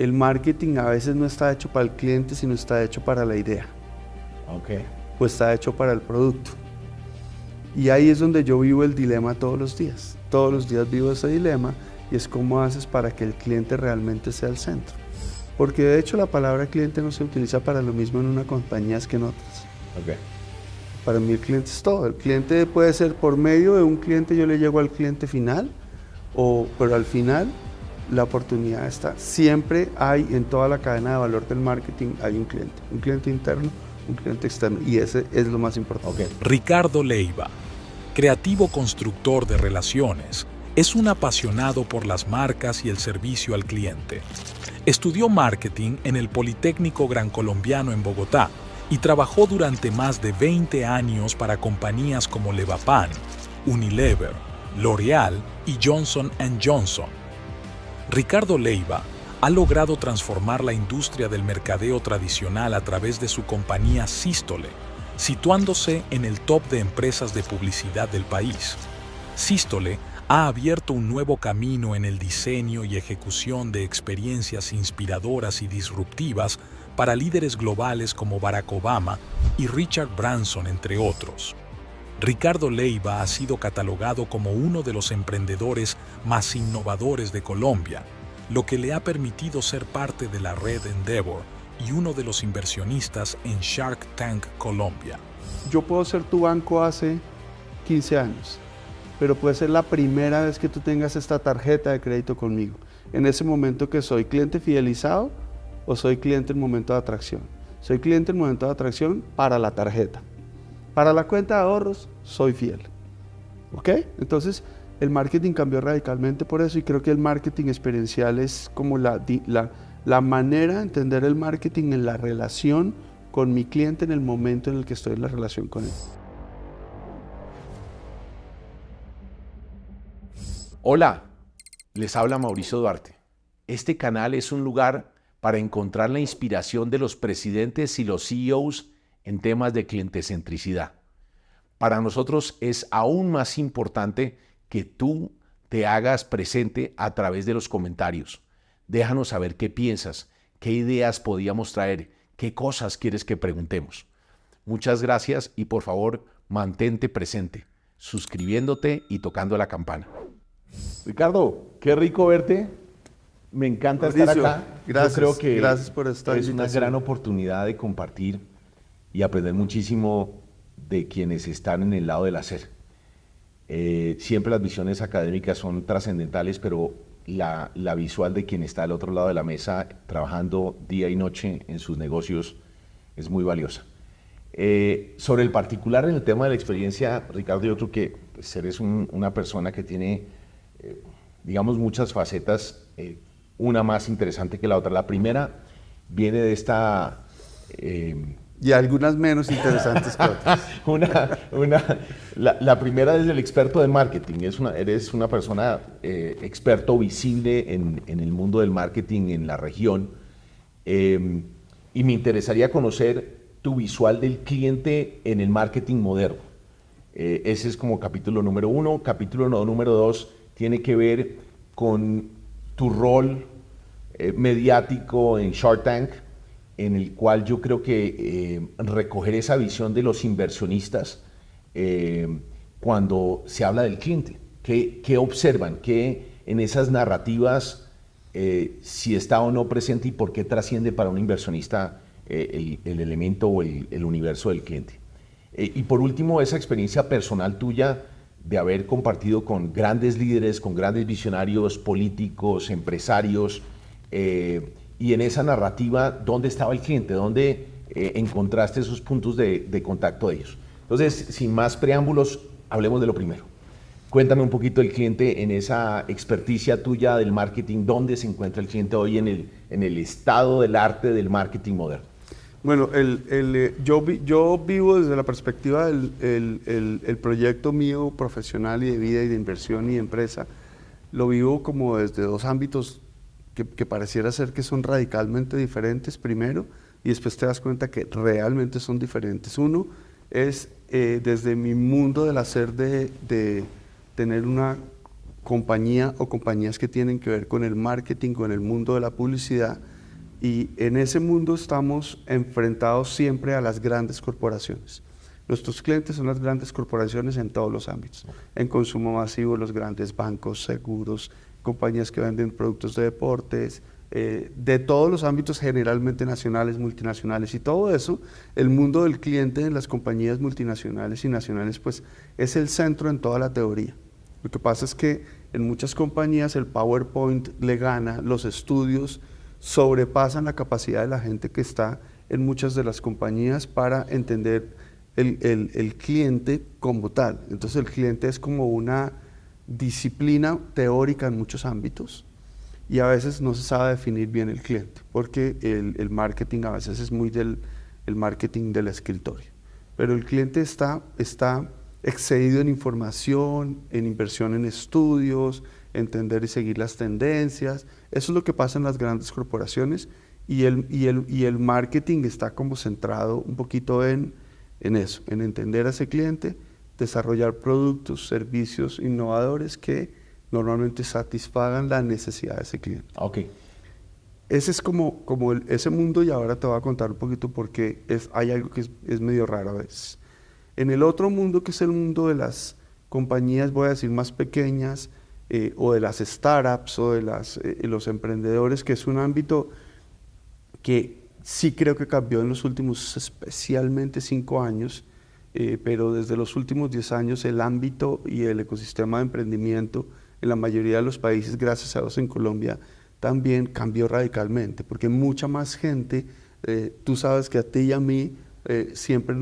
el marketing a veces no está hecho para el cliente, sino está hecho para la idea. Ok. O está hecho para el producto. Y ahí es donde yo vivo el dilema todos los días. Todos los días vivo ese dilema y es cómo haces para que el cliente realmente sea el centro. Porque de hecho la palabra cliente no se utiliza para lo mismo en una compañía que en otras. Ok. Para mí el cliente es todo. El cliente puede ser por medio de un cliente, yo le llego al cliente final, pero al final la oportunidad está. Siempre hay en toda la cadena de valor del marketing, hay un cliente interno, un cliente externo, y ese es lo más importante. Ok. Ricardo Leiva, creativo constructor de relaciones, es un apasionado por las marcas y el servicio al cliente. Estudió marketing en el Politécnico Gran Colombiano en Bogotá y trabajó durante más de 20 años para compañías como Levapan, Unilever, L'Oréal y Johnson & Johnson. Ricardo Leiva ha logrado transformar la industria del mercadeo tradicional a través de su compañía Sístole, situándose en el top de empresas de publicidad del país. Sístole ha abierto un nuevo camino en el diseño y ejecución de experiencias inspiradoras y disruptivas para líderes globales como Barack Obama y Richard Branson, entre otros. Ricardo Leiva ha sido catalogado como uno de los emprendedores más innovadores de Colombia, lo que le ha permitido ser parte de la red Endeavor y uno de los inversionistas en Shark Tank Colombia. Yo puedo ser tu banco hace 15 años, pero puede ser la primera vez que tú tengas esta tarjeta de crédito conmigo. En ese momento que soy cliente fidelizado o soy cliente en momento de atracción. Soy cliente en momento de atracción para la tarjeta. Para la cuenta de ahorros, soy fiel. ¿Ok? Entonces, el marketing cambió radicalmente por eso y creo que el marketing experiencial es como la manera de entender el marketing en la relación con mi cliente en el momento en el que estoy en la relación con él. Hola, les habla Mauricio Duarte. Este canal es un lugar para encontrar la inspiración de los presidentes y los CEOs en temas de clientecentricidad. Para nosotros es aún más importante que tú te hagas presente a través de los comentarios. Déjanos saber qué piensas, qué ideas podíamos traer, qué cosas quieres que preguntemos. Muchas gracias y por favor mantente presente, suscribiéndote y tocando la campana. Ricardo, qué rico verte. Me encanta estar acá. Gracias, yo creo que gracias por esta es una invitación. gran oportunidad de compartir y aprender muchísimo de quienes están en el lado del hacer. Siempre las visiones académicas son trascendentales, pero la visual de quien está al otro lado de la mesa trabajando día y noche en sus negocios es muy valiosa. Sobre el particular en el tema de la experiencia, Ricardo, yo creo que pues, eres una persona que tiene, digamos, muchas facetas, una más interesante que la otra. La primera viene de esta... y algunas menos interesantes que otras. La primera es el experto de marketing. Eres una persona experto visible en el mundo del marketing en la región. Y me interesaría conocer tu visual del cliente en el marketing moderno. Ese es como capítulo número 1. Capítulo número 2 tiene que ver con tu rol mediático en Shark Tank, en el cual yo creo que recoger esa visión de los inversionistas cuando se habla del cliente. ¿Qué observan? ¿Qué en esas narrativas si está o no presente y por qué trasciende para un inversionista el elemento o el universo del cliente? Y por último, esa experiencia personal tuya de haber compartido con grandes líderes, con grandes visionarios políticos, empresarios, y en esa narrativa, ¿dónde estaba el cliente? ¿Dónde encontraste esos puntos de contacto de ellos? Entonces, sin más preámbulos, hablemos de lo primero. Cuéntame un poquito del cliente en esa experticia tuya del marketing. ¿Dónde se encuentra el cliente hoy en el estado del arte del marketing moderno? Bueno, yo vivo desde la perspectiva del proyecto mío profesional y de vida y de inversión y de empresa. Lo vivo como desde dos ámbitos que pareciera ser que son radicalmente diferentes primero y después te das cuenta que realmente son diferentes. Uno es desde mi mundo del hacer de tener una compañía o compañías que tienen que ver con el marketing, con el mundo de la publicidad, Y en ese mundo estamos enfrentados siempre a las grandes corporaciones. Nuestros clientes son las grandes corporaciones en todos los ámbitos. En consumo masivo, los grandes bancos, seguros, compañías que venden productos de deportes, de todos los ámbitos, generalmente nacionales, multinacionales, y todo eso, el mundo del cliente en las compañías multinacionales y nacionales, pues es el centro en toda la teoría. Lo que pasa es que en muchas compañías el PowerPoint le gana, los estudios sobrepasan la capacidad de la gente que está en muchas de las compañías para entender el cliente como tal. Entonces el cliente es como una disciplina teórica en muchos ámbitos y a veces no se sabe definir bien el cliente, porque el marketing a veces es muy el marketing del escritorio. Pero el cliente está excedido en información, en inversión en estudios, entender y seguir las tendencias. Eso es lo que pasa en las grandes corporaciones y el marketing está como centrado un poquito en eso, en entender a ese cliente, desarrollar productos, servicios innovadores que normalmente satisfagan la necesidad de ese cliente. Okay. Ese es como ese mundo, y ahora te voy a contar un poquito porque hay algo que es medio raro a veces. En el otro mundo, que es el mundo de las compañías, voy a decir, más pequeñas, o de las startups, o de los emprendedores, que es un ámbito que sí creo que cambió en los últimos, especialmente 5 años, pero desde los últimos 10 años el ámbito y el ecosistema de emprendimiento en la mayoría de los países, gracias a Dios en Colombia, también cambió radicalmente, porque mucha más gente, tú sabes que a ti y a mí, siempre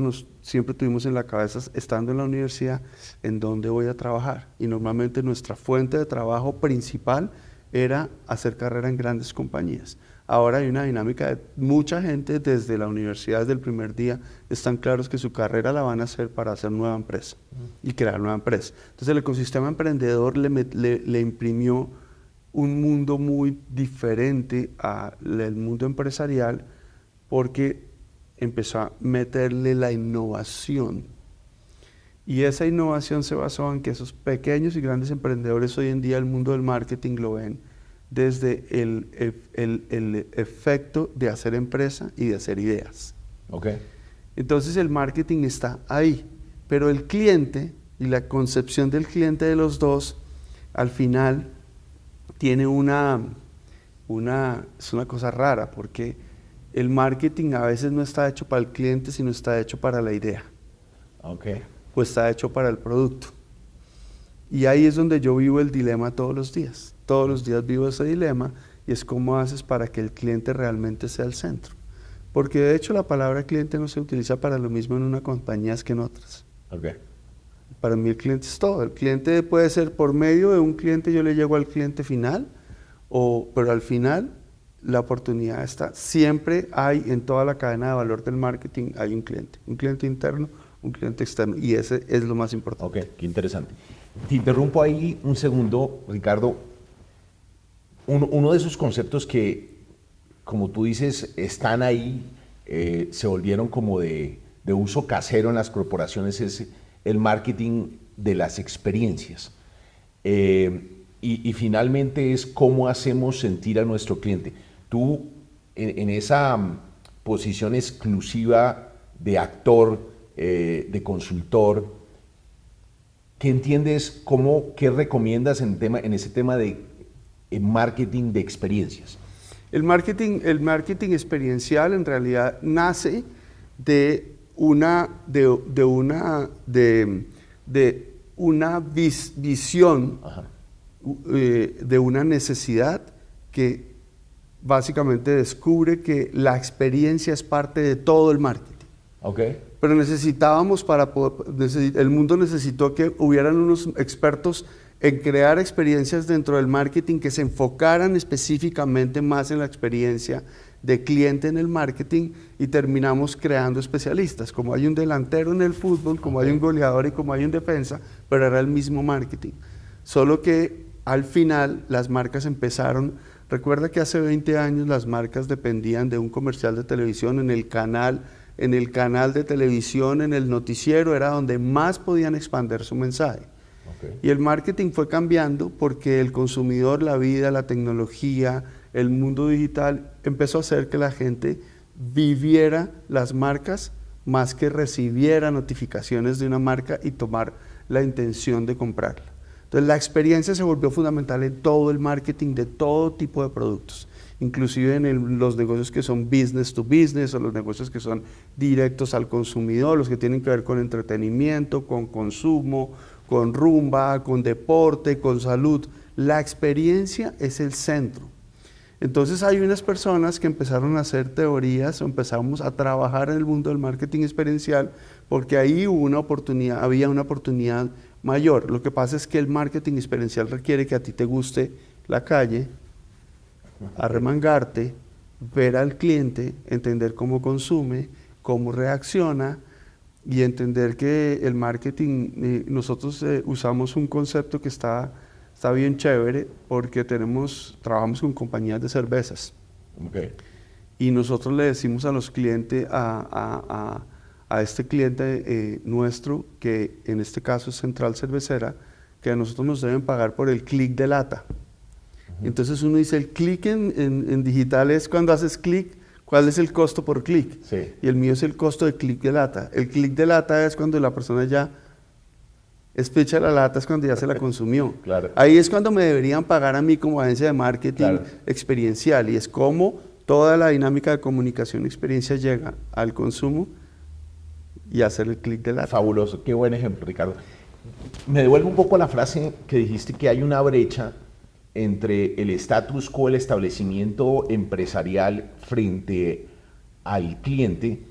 tuvimos en la cabeza, estando en la universidad, en dónde voy a trabajar, y normalmente nuestra fuente de trabajo principal era hacer carrera en grandes compañías. Ahora hay una dinámica de mucha gente desde la universidad, desde el primer día, están claros que su carrera la van a hacer para hacer nueva empresa y crear nueva empresa. Entonces el ecosistema emprendedor le imprimió un mundo muy diferente al mundo empresarial, porque empezó a meterle la innovación. Y esa innovación se basó en que esos pequeños y grandes emprendedores hoy en día el mundo del marketing lo ven desde el efecto de hacer empresa y de hacer ideas. Okay. Entonces el marketing está ahí, pero el cliente y la concepción del cliente de los dos, al final, tiene es una cosa rara, porque el marketing a veces no está hecho para el cliente, sino está hecho para la idea. Okay. O está hecho para el producto. Y ahí es donde yo vivo el dilema todos los días. Todos los días vivo ese dilema, y es cómo haces para que el cliente realmente sea el centro. Porque de hecho la palabra cliente no se utiliza para lo mismo en una compañía que en otras. Okay. Para mí el cliente es todo. El cliente puede ser, por medio de un cliente yo le llego al cliente final, pero al final la oportunidad está. Siempre hay en toda la cadena de valor del marketing, hay un cliente interno, un cliente externo, y ese es lo más importante. Ok, qué interesante. Te interrumpo ahí un segundo, Ricardo. Uno de esos conceptos que, como tú dices, están ahí, se volvieron como de uso casero en las corporaciones, es el marketing de las experiencias. Y finalmente es cómo hacemos sentir a nuestro cliente. Tú, en esa posición exclusiva de actor, de consultor, ¿qué entiendes? ¿Qué recomiendas en ese tema de marketing de experiencias? El marketing experiencial en realidad nace de una visión, de una necesidad que básicamente descubre que la experiencia es parte de todo el marketing. Okay. Pero necesitábamos, el mundo necesitó que hubieran unos expertos en crear experiencias dentro del marketing que se enfocaran específicamente más en la experiencia de cliente en el marketing, y terminamos creando especialistas. Como hay un delantero en el fútbol, como hay un goleador y como hay un defensa, pero era el mismo marketing. Solo que al final las marcas empezaron. Recuerda que hace 20 años las marcas dependían de un comercial de televisión en el canal de televisión, en el noticiero, era donde más podían expandir su mensaje. Okay. Y el marketing fue cambiando porque el consumidor, la vida, la tecnología, el mundo digital empezó a hacer que la gente viviera las marcas más que recibiera notificaciones de una marca y tomar la intención de comprarla. Entonces la experiencia se volvió fundamental en todo el marketing de todo tipo de productos, inclusive en los negocios que son business to business o los negocios que son directos al consumidor, los que tienen que ver con entretenimiento, con consumo, con rumba, con deporte, con salud. La experiencia es el centro. Entonces hay unas personas que empezaron a hacer teorías o empezamos a trabajar en el mundo del marketing experiencial porque ahí hubo una oportunidad, había una oportunidad mayor. Lo que pasa es que el marketing experiencial requiere que a ti te guste la calle, arremangarte, ver al cliente, entender cómo consume, cómo reacciona y entender que el marketing, nosotros usamos un concepto que está bien chévere porque trabajamos con compañías de cervezas. Okay. Y nosotros le decimos a los clientes, a este cliente nuestro, que en este caso es Central Cervecera, que a nosotros nos deben pagar por el clic de lata. Entonces uno dice, el clic en digital es cuando haces clic, ¿cuál es el costo por clic? Sí. Y el mío es el costo de clic de lata. El clic de lata es cuando la persona ya especha la lata, es cuando ya se la consumió. Claro. Ahí es cuando me deberían pagar a mí como agencia de marketing experiencial y es como toda la dinámica de comunicación experiencia llega al consumo y hacer el clic de lata. Fabuloso, qué buen ejemplo, Ricardo. Me devuelvo un poco a la frase que dijiste que hay una brecha entre el status quo, el establecimiento empresarial frente al cliente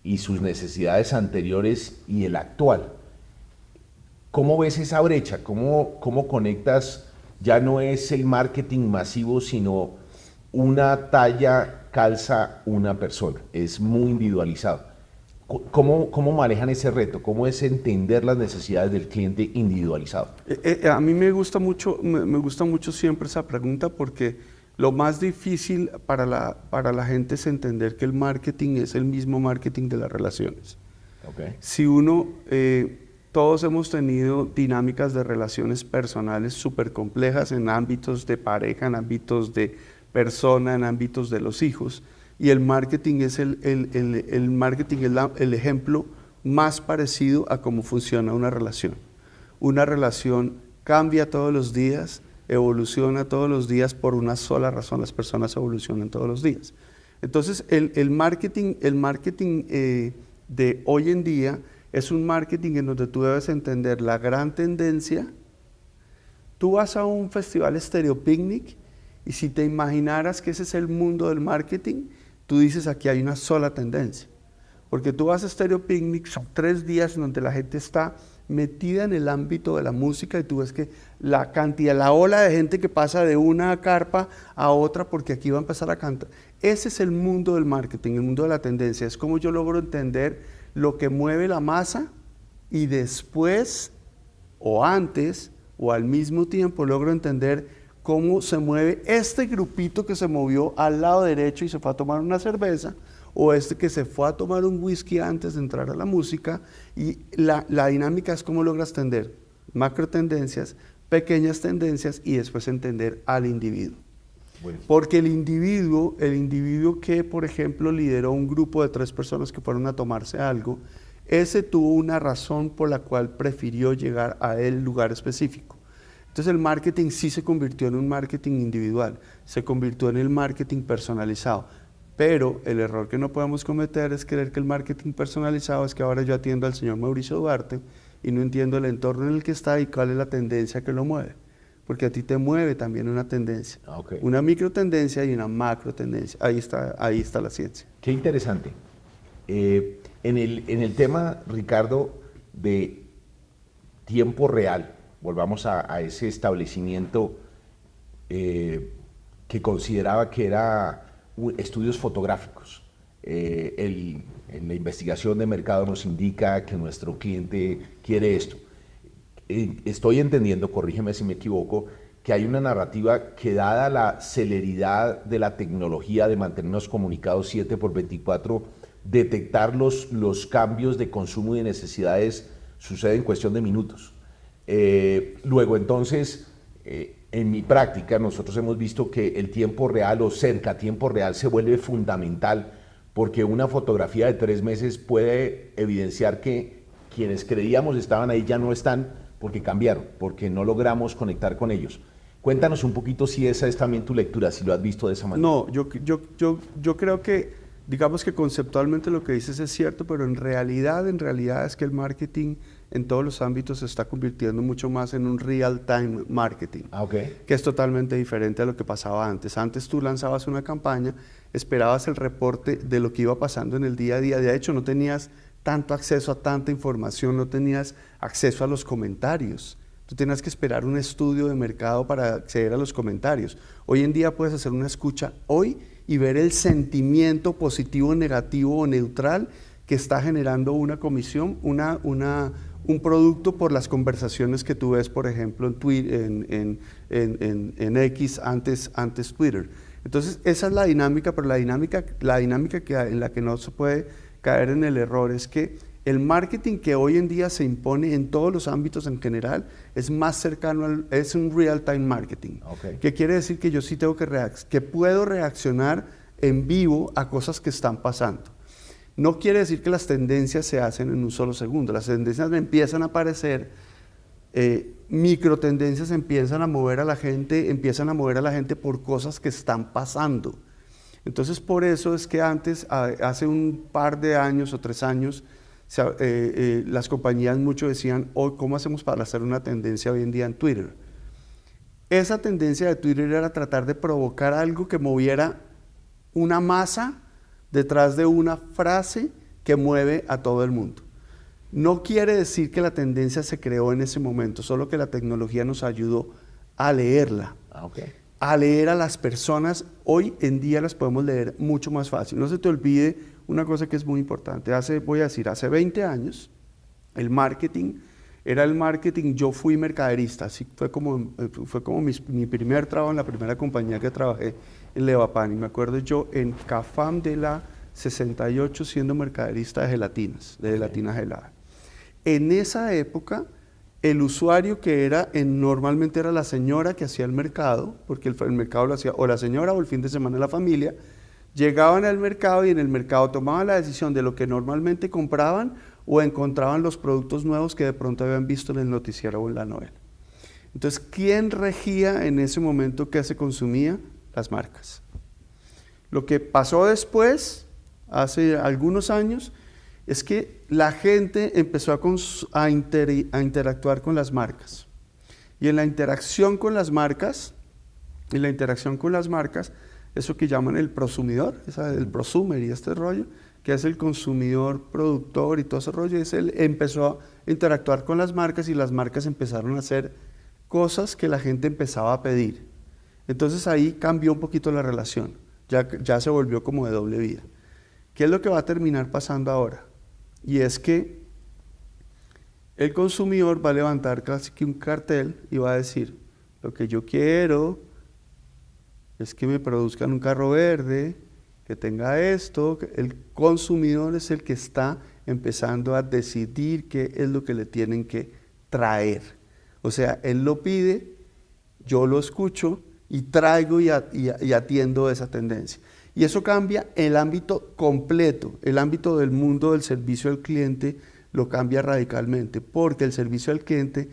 y sus necesidades anteriores y el actual. ¿Cómo ves esa brecha? ¿Cómo conectas? Ya no es el marketing masivo, sino una talla calza una persona. Es muy individualizado. ¿Cómo manejan ese reto? ¿Cómo es entender las necesidades del cliente individualizado? A mí me gusta mucho siempre esa pregunta porque lo más difícil para la gente es entender que el marketing es el mismo marketing de las relaciones. Okay. Si todos hemos tenido dinámicas de relaciones personales súper complejas en ámbitos de pareja, en ámbitos de persona, en ámbitos de los hijos, y el marketing es el ejemplo más parecido a cómo funciona una relación. Una relación cambia todos los días, evoluciona todos los días por una sola razón, las personas evolucionan todos los días. Entonces el marketing de hoy en día es un marketing en donde tú debes entender la gran tendencia. Tú vas a un festival Stereo Picnic y si te imaginaras que ese es el mundo del marketing, tú dices aquí hay una sola tendencia. Porque tú vas a Stereo Picnic, son 3 días en donde la gente está metida en el ámbito de la música y tú ves que la ola de gente que pasa de una carpa a otra porque aquí va a empezar a cantar. Ese es el mundo del marketing, el mundo de la tendencia. Es como yo logro entender lo que mueve la masa y después o antes o al mismo tiempo logro entender cómo se mueve este grupito que se movió al lado derecho y se fue a tomar una cerveza o este que se fue a tomar un whisky antes de entrar a la música y la dinámica es cómo logras entender macro tendencias, pequeñas tendencias y después entender al individuo. Bueno. Porque el individuo que, por ejemplo, lideró un grupo de 3 personas que fueron a tomarse algo, ese tuvo una razón por la cual prefirió llegar a el lugar específico. Entonces el marketing sí se convirtió en un marketing individual, se convirtió en el marketing personalizado. Pero el error que no podemos cometer es creer que el marketing personalizado es que ahora yo atiendo al señor Mauricio Duarte y no entiendo el entorno en el que está y cuál es la tendencia que lo mueve. Porque a ti te mueve también una tendencia, okay. Una micro tendencia y una macro tendencia. Ahí está la ciencia. Qué interesante. En el tema, Ricardo, de tiempo real, volvamos a ese establecimiento que consideraba que era estudios fotográficos. En la investigación de mercado nos indica que nuestro cliente quiere esto. Estoy entendiendo, corrígeme si me equivoco, que hay una narrativa que dada la celeridad de la tecnología de mantenernos comunicados 7/24, detectar los cambios de consumo y de necesidades sucede en cuestión de minutos. Luego entonces, en mi práctica nosotros hemos visto que el tiempo real o cerca a tiempo real se vuelve fundamental porque una fotografía de 3 meses puede evidenciar que quienes creíamos estaban ahí ya no están porque cambiaron, porque no logramos conectar con ellos. Cuéntanos un poquito si esa es también tu lectura, si lo has visto de esa manera. No, yo creo que, digamos que conceptualmente lo que dices es cierto, pero en realidad es que el marketing en todos los ámbitos se está convirtiendo mucho más en un real-time marketing, que es totalmente diferente a lo que pasaba antes. Antes tú lanzabas una campaña, esperabas el reporte de lo que iba pasando en el día a día. De hecho, no tenías tanto acceso a tanta información, no tenías acceso a los comentarios. Tú tenías que esperar un estudio de mercado para acceder a los comentarios. Hoy en día puedes hacer una escucha hoy y ver el sentimiento positivo, negativo o neutral que está generando una comisión, un producto por las conversaciones que tú ves, por ejemplo, en Twitter, en X, antes Twitter. Entonces, esa es la dinámica, pero la dinámica en la que no se puede caer en el error es que el marketing que hoy en día se impone en todos los ámbitos en general es más cercano, es un real-time marketing. Que quiere decir que yo sí tengo que puedo reaccionar en vivo a cosas que están pasando. No quiere decir que las tendencias se hacen en un solo segundo. Las tendencias empiezan a aparecer, microtendencias empiezan a mover a la gente por cosas que están pasando. Entonces, por eso es que antes, hace un par de años o 3 años, las compañías mucho decían, hoy, ¿cómo hacemos para hacer una tendencia hoy en día en Twitter? Esa tendencia de Twitter era tratar de provocar algo que moviera una masa detrás de una frase que mueve a todo el mundo. No quiere decir que la tendencia se creó en ese momento, solo que la tecnología nos ayudó a leerla. A leer a las personas. Hoy en día las podemos leer mucho más fácil. No se te olvide una cosa que es muy importante. Hace 20 años, el marketing era el marketing. Yo fui mercaderista, así fue como mi primer trabajo en la primera compañía que trabajé, en Levapan. Y me acuerdo yo en Cafam de la 68 siendo mercaderista de gelatinas, de gelatina gelada. En esa época, el usuario que era, normalmente era la señora que hacía el mercado, porque el mercado lo hacía o la señora o el fin de semana de la familia, llegaban al mercado y en el mercado tomaban la decisión de lo que normalmente compraban o encontraban los productos nuevos que de pronto habían visto en el noticiero o en la novela. Entonces, ¿quién regía en ese momento qué se consumía? Las marcas. Lo que pasó después, hace algunos años, es que la gente empezó a interactuar con las marcas. Y en la interacción con las marcas, eso que llaman el prosumidor, el prosumer y este rollo, que es el consumidor, productor y todo ese rollo, él empezó a interactuar con las marcas y las marcas empezaron a hacer cosas que la gente empezaba a pedir. Entonces ahí cambió un poquito la relación, ya se volvió como de doble vía. ¿Qué es lo que va a terminar pasando ahora? Y es que el consumidor va a levantar casi que un cartel y va a decir, lo que yo quiero es que me produzcan un carro verde, que tenga esto. El consumidor es el que está empezando a decidir qué es lo que le tienen que traer. O sea, él lo pide, yo lo escucho y traigo y atiendo esa tendencia. Y eso cambia el ámbito completo, el ámbito del mundo del servicio al cliente lo cambia radicalmente, porque el servicio al cliente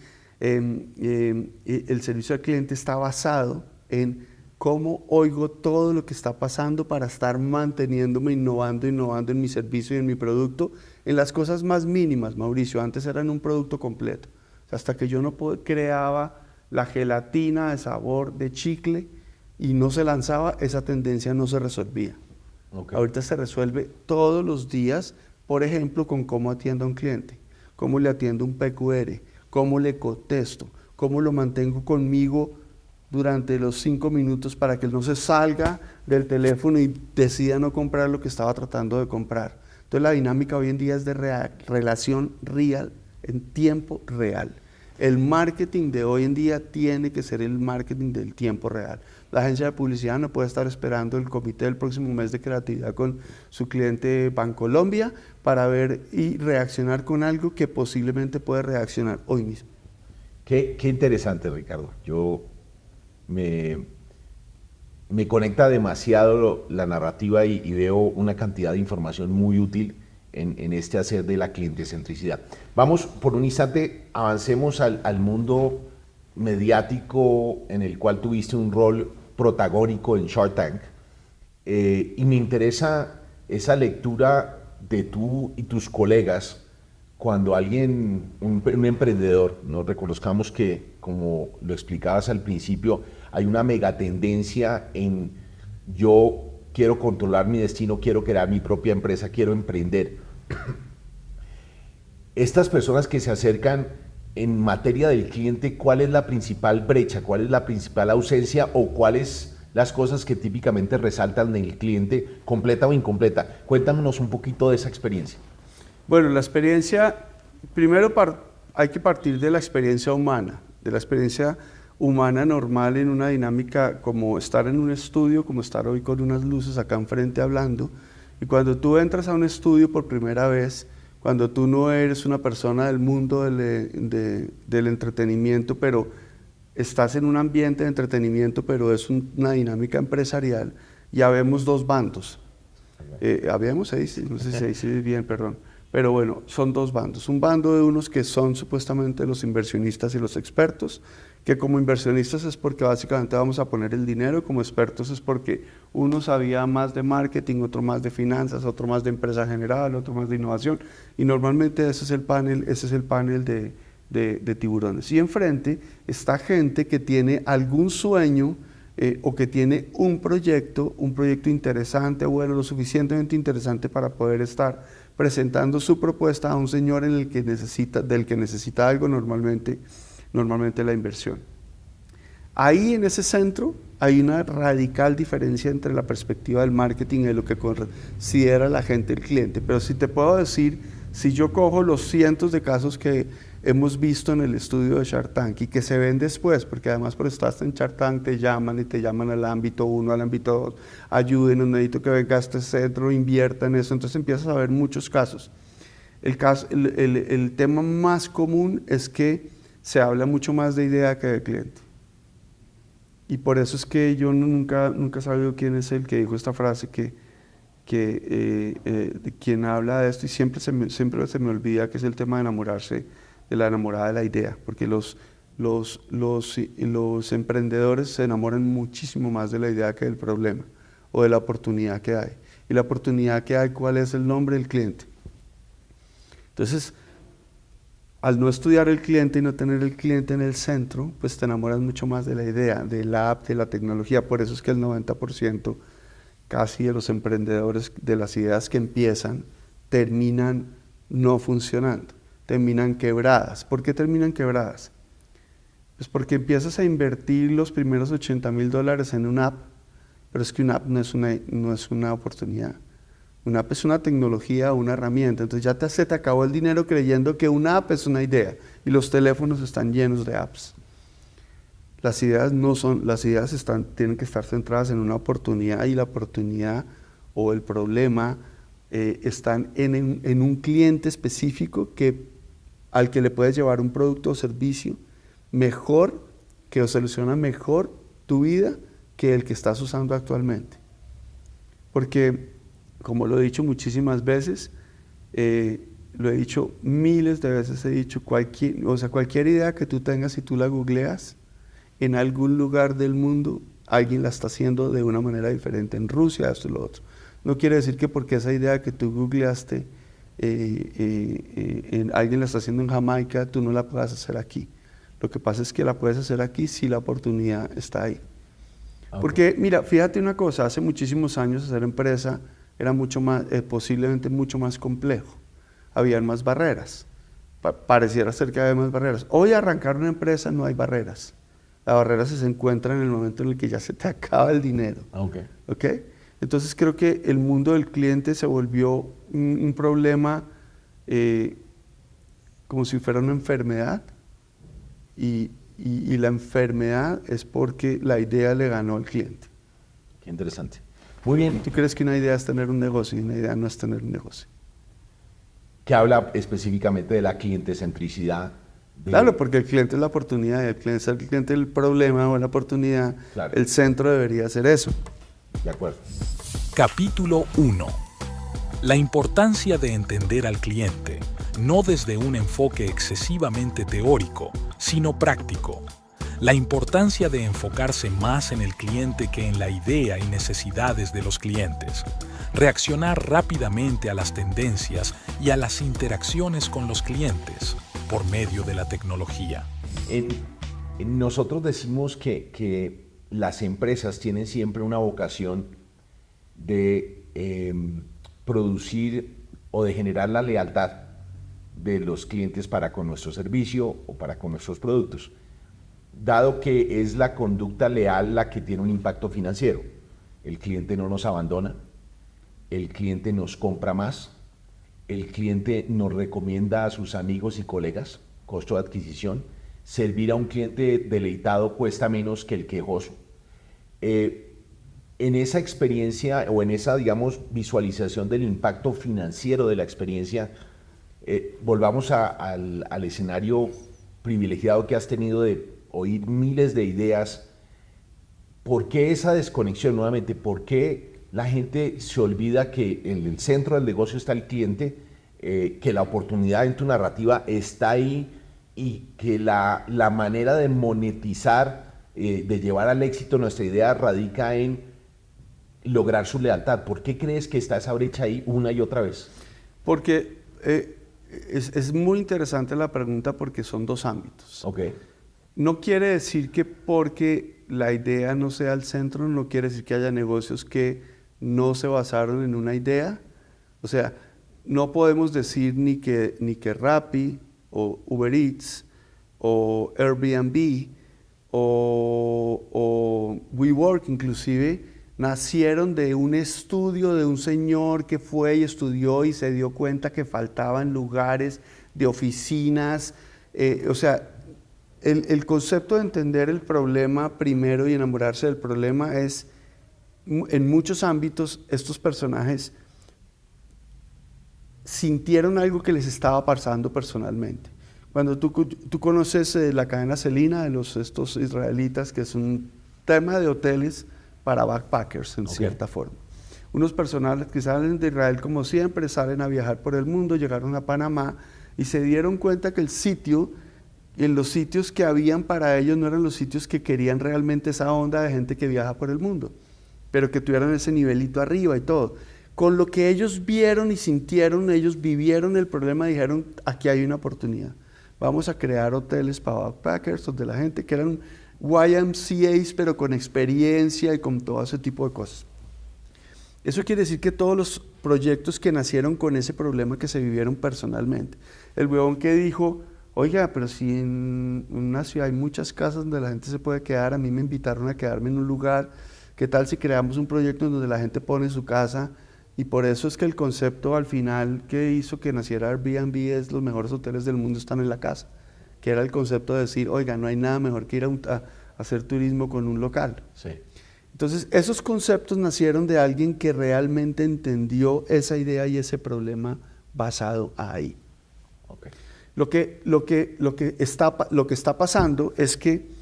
está basado en cómo oigo todo lo que está pasando para estar manteniéndome innovando en mi servicio y en mi producto, en las cosas más mínimas, Mauricio. Antes eran un producto completo. O sea, hasta que yo no creaba la gelatina de sabor de chicle y no se lanzaba, esa tendencia no se resolvía. Ahorita se resuelve todos los días, por ejemplo, con cómo atiendo a un cliente, cómo le atiendo un PQR, cómo le contesto, cómo lo mantengo conmigo durante los 5 minutos para que él no se salga del teléfono y decida no comprar lo que estaba tratando de comprar. Entonces la dinámica hoy en día es de relación real, en tiempo real. El marketing de hoy en día tiene que ser el marketing del tiempo real. La agencia de publicidad no puede estar esperando el comité del próximo mes de creatividad con su cliente Bancolombia para ver y reaccionar con algo que posiblemente puede reaccionar hoy mismo. Qué interesante, Ricardo. Yo me conecta demasiado la narrativa y veo una cantidad de información muy útil en este hacer de la clientecentricidad. Vamos por un instante, avancemos al mundo mediático en el cual tuviste un rol protagónico en Shark Tank, y me interesa esa lectura de tú y tus colegas cuando alguien, un emprendedor, no reconozcamos que, como lo explicabas al principio, hay una megatendencia en yo quiero controlar mi destino, quiero crear mi propia empresa, quiero emprender. Estas personas que se acercan en materia del cliente, ¿cuál es la principal brecha? ¿Cuál es la principal ausencia? ¿O cuáles las cosas que típicamente resaltan del cliente, completa o incompleta? Cuéntanos un poquito de esa experiencia. Bueno, la experiencia, primero hay que partir de la experiencia humana, normal en una dinámica como estar en un estudio, como estar hoy con unas luces acá enfrente hablando. Y cuando tú entras a un estudio por primera vez, cuando tú no eres una persona del mundo del entretenimiento, pero estás en un ambiente de entretenimiento, pero es una dinámica empresarial, ya vemos dos bandos. ¿Habíamos? No sé si se dice bien, perdón. Pero bueno, son dos bandos. Un bando de unos que son supuestamente los inversionistas y los expertos, que como inversionistas es porque básicamente vamos a poner el dinero, como expertos es porque uno sabía más de marketing, otro más de finanzas, otro más de empresa general, otro más de innovación, y normalmente ese es el panel de tiburones. Y enfrente está gente que tiene algún sueño o que tiene un proyecto interesante, bueno, lo suficientemente interesante para poder estar presentando su propuesta a un señor del que necesita algo, normalmente la inversión. Ahí en ese centro hay una radical diferencia entre la perspectiva del marketing y de lo que considera la gente, el cliente. Pero si te puedo decir, si yo cojo los cientos de casos que hemos visto en el estudio de Shark Tank y que se ven después, porque además por estar en Shark Tank te llaman al ámbito 1, al ámbito 2, ayúdenos, necesito que venga a este centro, invierta en eso, entonces empiezas a ver muchos casos. El tema más común es que se habla mucho más de idea que de cliente. Y por eso es que yo nunca he sabido quién es el que dijo esta frase, de quien habla de esto, y siempre se me olvida que es el tema de enamorarse, de la enamorada de la idea, porque los emprendedores se enamoran muchísimo más de la idea que del problema o de la oportunidad que hay. Y la oportunidad que hay, ¿cuál es el nombre del cliente? Entonces, al no estudiar el cliente y no tener el cliente en el centro, pues te enamoras mucho más de la idea, de la app, de la tecnología. Por eso es que el 90% casi de los emprendedores, de las ideas que empiezan, terminan no funcionando, terminan quebradas. ¿Por qué terminan quebradas? Pues porque empiezas a invertir los primeros $80,000 en una app, pero es que una app no es una oportunidad. Una app es una tecnología, una herramienta, entonces ya se te acabó el dinero creyendo que una app es una idea y los teléfonos están llenos de apps. Las ideas tienen que estar centradas en una oportunidad, y la oportunidad o el problema están en un cliente específico al que le puedes llevar un producto o servicio mejor, que soluciona mejor tu vida que el que estás usando actualmente. Porque, como lo he dicho muchísimas veces, lo he dicho miles de veces, cualquier idea que tú tengas, si tú la googleas, en algún lugar del mundo alguien la está haciendo de una manera diferente, en Rusia, esto y lo otro. No quiere decir que porque esa idea que tú googleaste, alguien la está haciendo en Jamaica, tú no la puedas hacer aquí. Lo que pasa es que la puedes hacer aquí si la oportunidad está ahí. Okay. Porque, mira, fíjate una cosa, hace muchísimos años hacer empresa era posiblemente mucho más complejo. Habían más barreras. Pareciera ser que había más barreras. Hoy arrancar una empresa no hay barreras. Las barreras se encuentran en el momento en el que ya se te acaba el dinero. Okay. ¿Okay? Entonces creo que el mundo del cliente se volvió un problema como si fuera una enfermedad, y la enfermedad es porque la idea le ganó al cliente. Qué interesante. Muy bien. ¿Tú crees que una idea es tener un negocio y una idea no es tener un negocio? Que habla específicamente de la clientecentricidad Claro, porque el cliente es la oportunidad, el cliente es el cliente el problema o la oportunidad. Claro. El centro debería ser eso. De acuerdo. Capítulo 1. La importancia de entender al cliente, no desde un enfoque excesivamente teórico, sino práctico. La importancia de enfocarse más en el cliente que en la idea y necesidades de los clientes. Reaccionar rápidamente a las tendencias y a las interacciones con los clientes por medio de la tecnología. Nosotros decimos que las empresas tienen siempre una vocación de producir o de generar la lealtad de los clientes para con nuestro servicio o para con nuestros productos, dado que es la conducta leal la que tiene un impacto financiero. El cliente no nos abandona, el cliente nos compra más, el cliente nos recomienda a sus amigos y colegas, costo de adquisición. Servir a un cliente deleitado cuesta menos que el quejoso. En esa experiencia o en esa, digamos, visualización del impacto financiero de la experiencia, volvamos al escenario privilegiado que has tenido de oír miles de ideas. ¿Por qué esa desconexión nuevamente? ¿Por qué la gente se olvida que en el centro del negocio está el cliente, que la oportunidad en tu narrativa está ahí y que la manera de monetizar, de llevar al éxito nuestra idea radica en lograr su lealtad? ¿Por qué crees que está esa brecha ahí una y otra vez? Porque es muy interesante la pregunta porque son dos ámbitos. Okay. No quiere decir que porque la idea no sea el centro, no quiere decir que haya negocios que no se basaron en una idea. O sea, no podemos decir ni que Rappi o Uber Eats o Airbnb o WeWork inclusive nacieron de un estudio de un señor que fue y estudió y se dio cuenta que faltaban lugares de oficinas. O sea, el concepto de entender el problema primero y enamorarse del problema es, en muchos ámbitos, estos personajes sintieron algo que les estaba pasando personalmente. Cuando tú conoces la cadena Celina de estos israelitas, que es un tema de hoteles para backpackers en cierta forma. Unos personajes que salen de Israel como siempre, salen a viajar por el mundo, llegaron a Panamá y se dieron cuenta que el sitio, en los sitios que habían para ellos no eran los sitios que querían realmente esa onda de gente que viaja por el mundo, pero que tuvieran ese nivelito arriba y todo. Con lo que ellos vieron y sintieron, ellos vivieron el problema, dijeron, aquí hay una oportunidad. Vamos a crear hoteles para backpackers, donde la gente que eran YMCAs, pero con experiencia y con todo ese tipo de cosas. Eso quiere decir que todos los proyectos que nacieron con ese problema que se vivieron personalmente. El huevón que dijo, oiga, pero si en una ciudad hay muchas casas donde la gente se puede quedar, a mí me invitaron a quedarme en un lugar, ¿qué tal si creamos un proyecto donde la gente pone su casa? Y por eso es que el concepto al final que hizo que naciera Airbnb es los mejores hoteles del mundo están en la casa, que era el concepto de decir, oiga, no hay nada mejor que ir a hacer turismo con un local. Sí. Entonces, esos conceptos nacieron de alguien que realmente entendió esa idea y ese problema basado ahí. Okay. Lo que está pasando es que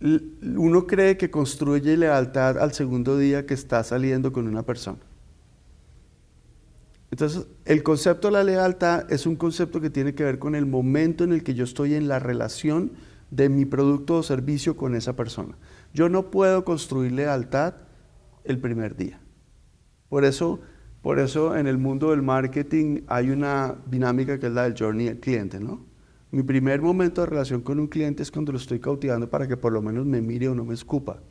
uno cree que construye lealtad al segundo día que está saliendo con una persona. Entonces, el concepto de la lealtad es un concepto que tiene que ver con el momento en el que yo estoy en la relación de mi producto o servicio con esa persona. Yo no puedo construir lealtad el primer día. Por eso en el mundo del marketing hay una dinámica que es la del journey del cliente, ¿no? Mi primer momento de relación con un cliente es cuando lo estoy cautivando para que por lo menos me mire o no me escupa.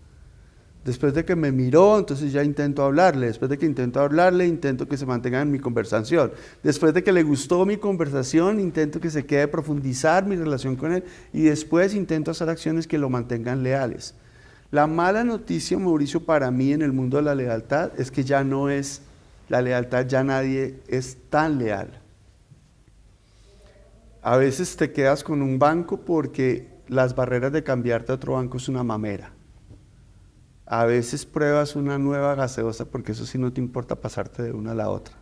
Después de que me miró, entonces ya intento hablarle. Después de que intento hablarle, intento que se mantenga en mi conversación. Después de que le gustó mi conversación, intento que se quede profundizar mi relación con él. Y después intento hacer acciones que lo mantengan leales. La mala noticia, Mauricio, para mí en el mundo de la lealtad es que ya no es la lealtad, ya nadie es tan leal. A veces te quedas con un banco porque las barreras de cambiarte a otro banco es una mamera. A veces pruebas una nueva gaseosa porque eso sí no te importa pasarte de una a la otra.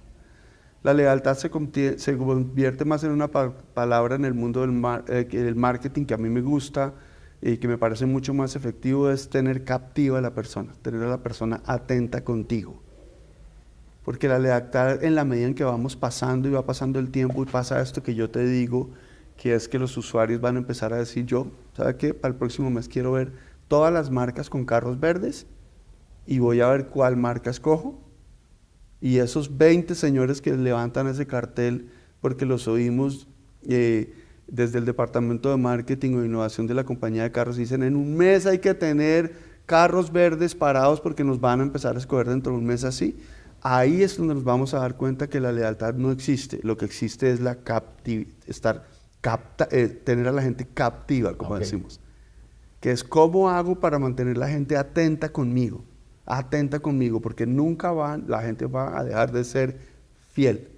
La lealtad se convierte más en una palabra en el mundo del marketing que a mí me gusta y que me parece mucho más efectivo, es tener captiva a la persona, tener a la persona atenta contigo. Porque la lealtad, en la medida en que vamos pasando y va pasando el tiempo y pasa esto que yo te digo, que es que los usuarios van a empezar a decir, yo, ¿sabe qué? Para el próximo mes quiero ver todas las marcas con carros verdes y voy a ver cuál marca escojo. Y esos 20 señores que levantan ese cartel, porque los oímos desde el departamento de marketing o innovación de la compañía de carros, dicen, en un mes hay que tener carros verdes parados porque nos van a empezar a escoger dentro de un mes así. Ahí es donde nos vamos a dar cuenta que la lealtad no existe. Lo que existe es la tener a la gente captiva, como decimos. Que es cómo hago para mantener la gente atenta conmigo, porque nunca la gente va a dejar de ser fiel.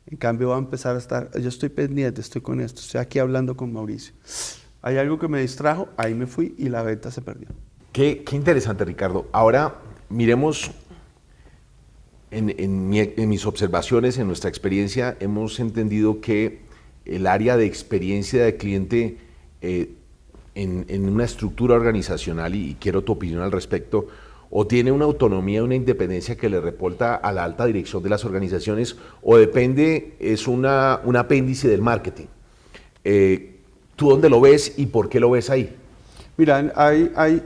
En cambio va a empezar a estar, yo estoy pendiente, estoy con esto, estoy aquí hablando con Mauricio. Hay algo que me distrajo, ahí me fui y la venta se perdió. Qué interesante, Ricardo. Ahora miremos, en mis observaciones, en nuestra experiencia, hemos entendido que el área de experiencia de cliente en una estructura organizacional, y quiero tu opinión al respecto, o tiene una autonomía, una independencia que le reporta a la alta dirección de las organizaciones, o depende, es un apéndice del marketing. ¿Tú dónde lo ves y por qué lo ves ahí? Mira,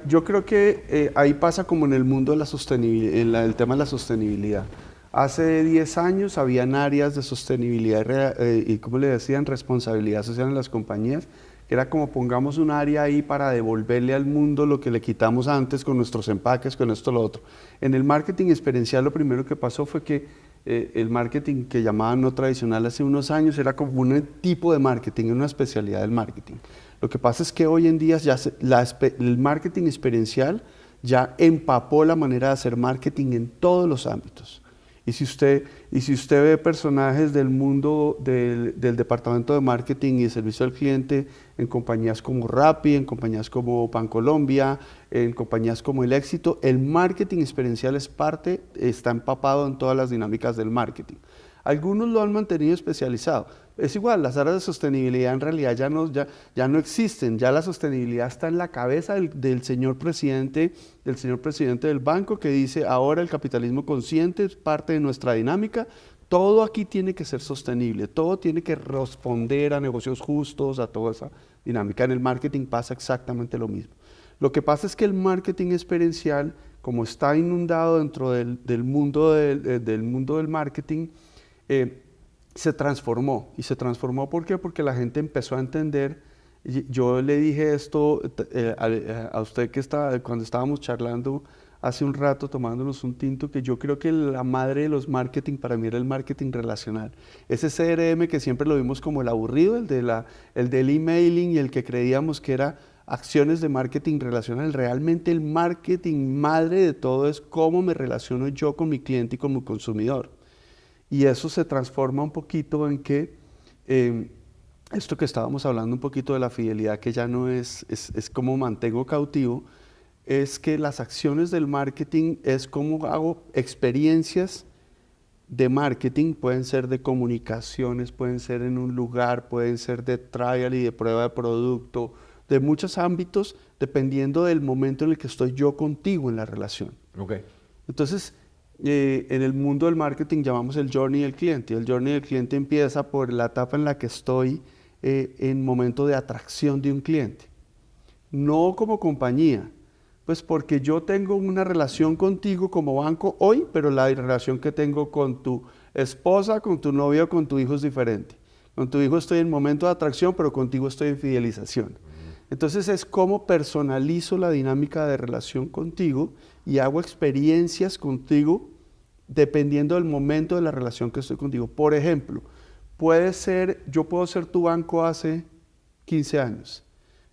yo creo que ahí pasa como en el mundo de la sostenibilidad, en el tema de la sostenibilidad. Hace 10 años habían áreas de sostenibilidad y, como le decían, responsabilidad social en las compañías, que era como pongamos un área ahí para devolverle al mundo lo que le quitamos antes con nuestros empaques, con esto, lo otro. En el marketing experiencial lo primero que pasó fue que el marketing que llamaban no tradicional hace unos años era como un tipo de marketing, una especialidad del marketing. Lo que pasa es que hoy en día ya el marketing experiencial ya empapó la manera de hacer marketing en todos los ámbitos. Y si usted ve personajes del mundo del departamento de marketing y de servicio al cliente en compañías como Rappi, en compañías como Bancolombia, en compañías como El Éxito, el marketing experiencial está empapado en todas las dinámicas del marketing. Algunos lo han mantenido especializado. Es igual, las áreas de sostenibilidad en realidad ya no existen, ya la sostenibilidad está en la cabeza del señor presidente del banco, que dice ahora el capitalismo consciente es parte de nuestra dinámica, todo aquí tiene que ser sostenible, todo tiene que responder a negocios justos, a toda esa dinámica. En el marketing pasa exactamente lo mismo. Lo que pasa es que el marketing experiencial, como está inundado dentro del mundo del marketing, se transformó. ¿Y se transformó por qué? Porque la gente empezó a entender. Yo le dije esto a usted cuando estábamos charlando hace un rato, tomándonos un tinto, que yo creo que la madre de los marketing para mí era el marketing relacional. Ese CRM que siempre lo vimos como el aburrido, el del emailing, y el que creíamos que era acciones de marketing relacional. Realmente el marketing madre de todo es cómo me relaciono yo con mi cliente y con mi consumidor. Y eso se transforma un poquito en que esto que estábamos hablando un poquito de la fidelidad, que ya no es como mantengo cautivo, es que las acciones del marketing es como hago experiencias de marketing, pueden ser de comunicaciones, pueden ser en un lugar, pueden ser de trial y de prueba de producto, de muchos ámbitos, dependiendo del momento en el que estoy yo contigo en la relación. Okay. Entonces, en el mundo del marketing llamamos el journey del cliente. El journey del cliente empieza por la etapa en la que estoy en momento de atracción de un cliente. No como compañía, pues porque yo tengo una relación contigo como banco hoy, pero la relación que tengo con tu esposa, con tu novia o con tu hijo es diferente. Con tu hijo estoy en momento de atracción, pero contigo estoy en fidelización. Entonces es cómo personalizo la dinámica de relación contigo y hago experiencias contigo dependiendo del momento de la relación que estoy contigo. Por ejemplo, yo puedo ser tu banco hace 15 años,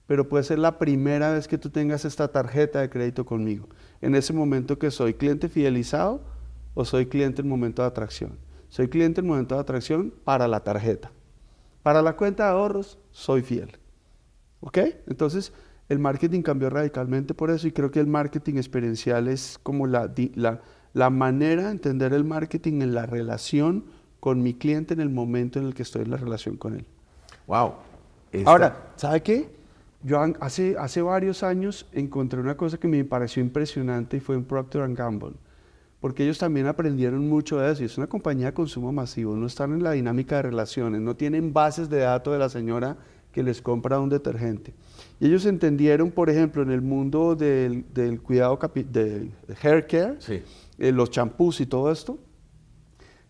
pero puede ser la primera vez que tú tengas esta tarjeta de crédito conmigo. En ese momento que soy cliente fidelizado o soy cliente en momento de atracción. Soy cliente en momento de atracción para la tarjeta. Para la cuenta de ahorros, soy fiel. ¿Ok? Entonces, el marketing cambió radicalmente por eso, y creo que el marketing experiencial es como la manera de entender el marketing en la relación con mi cliente en el momento en el que estoy en la relación con él. Wow. Ahora, ¿sabe qué? Yo hace varios años encontré una cosa que me pareció impresionante y fue en Procter & Gamble, porque ellos también aprendieron mucho de eso, y es una compañía de consumo masivo, no están en la dinámica de relaciones, no tienen bases de datos de la señora que les compra un detergente. Y ellos entendieron, por ejemplo, en el mundo del cuidado del hair care, sí, los champús y todo esto,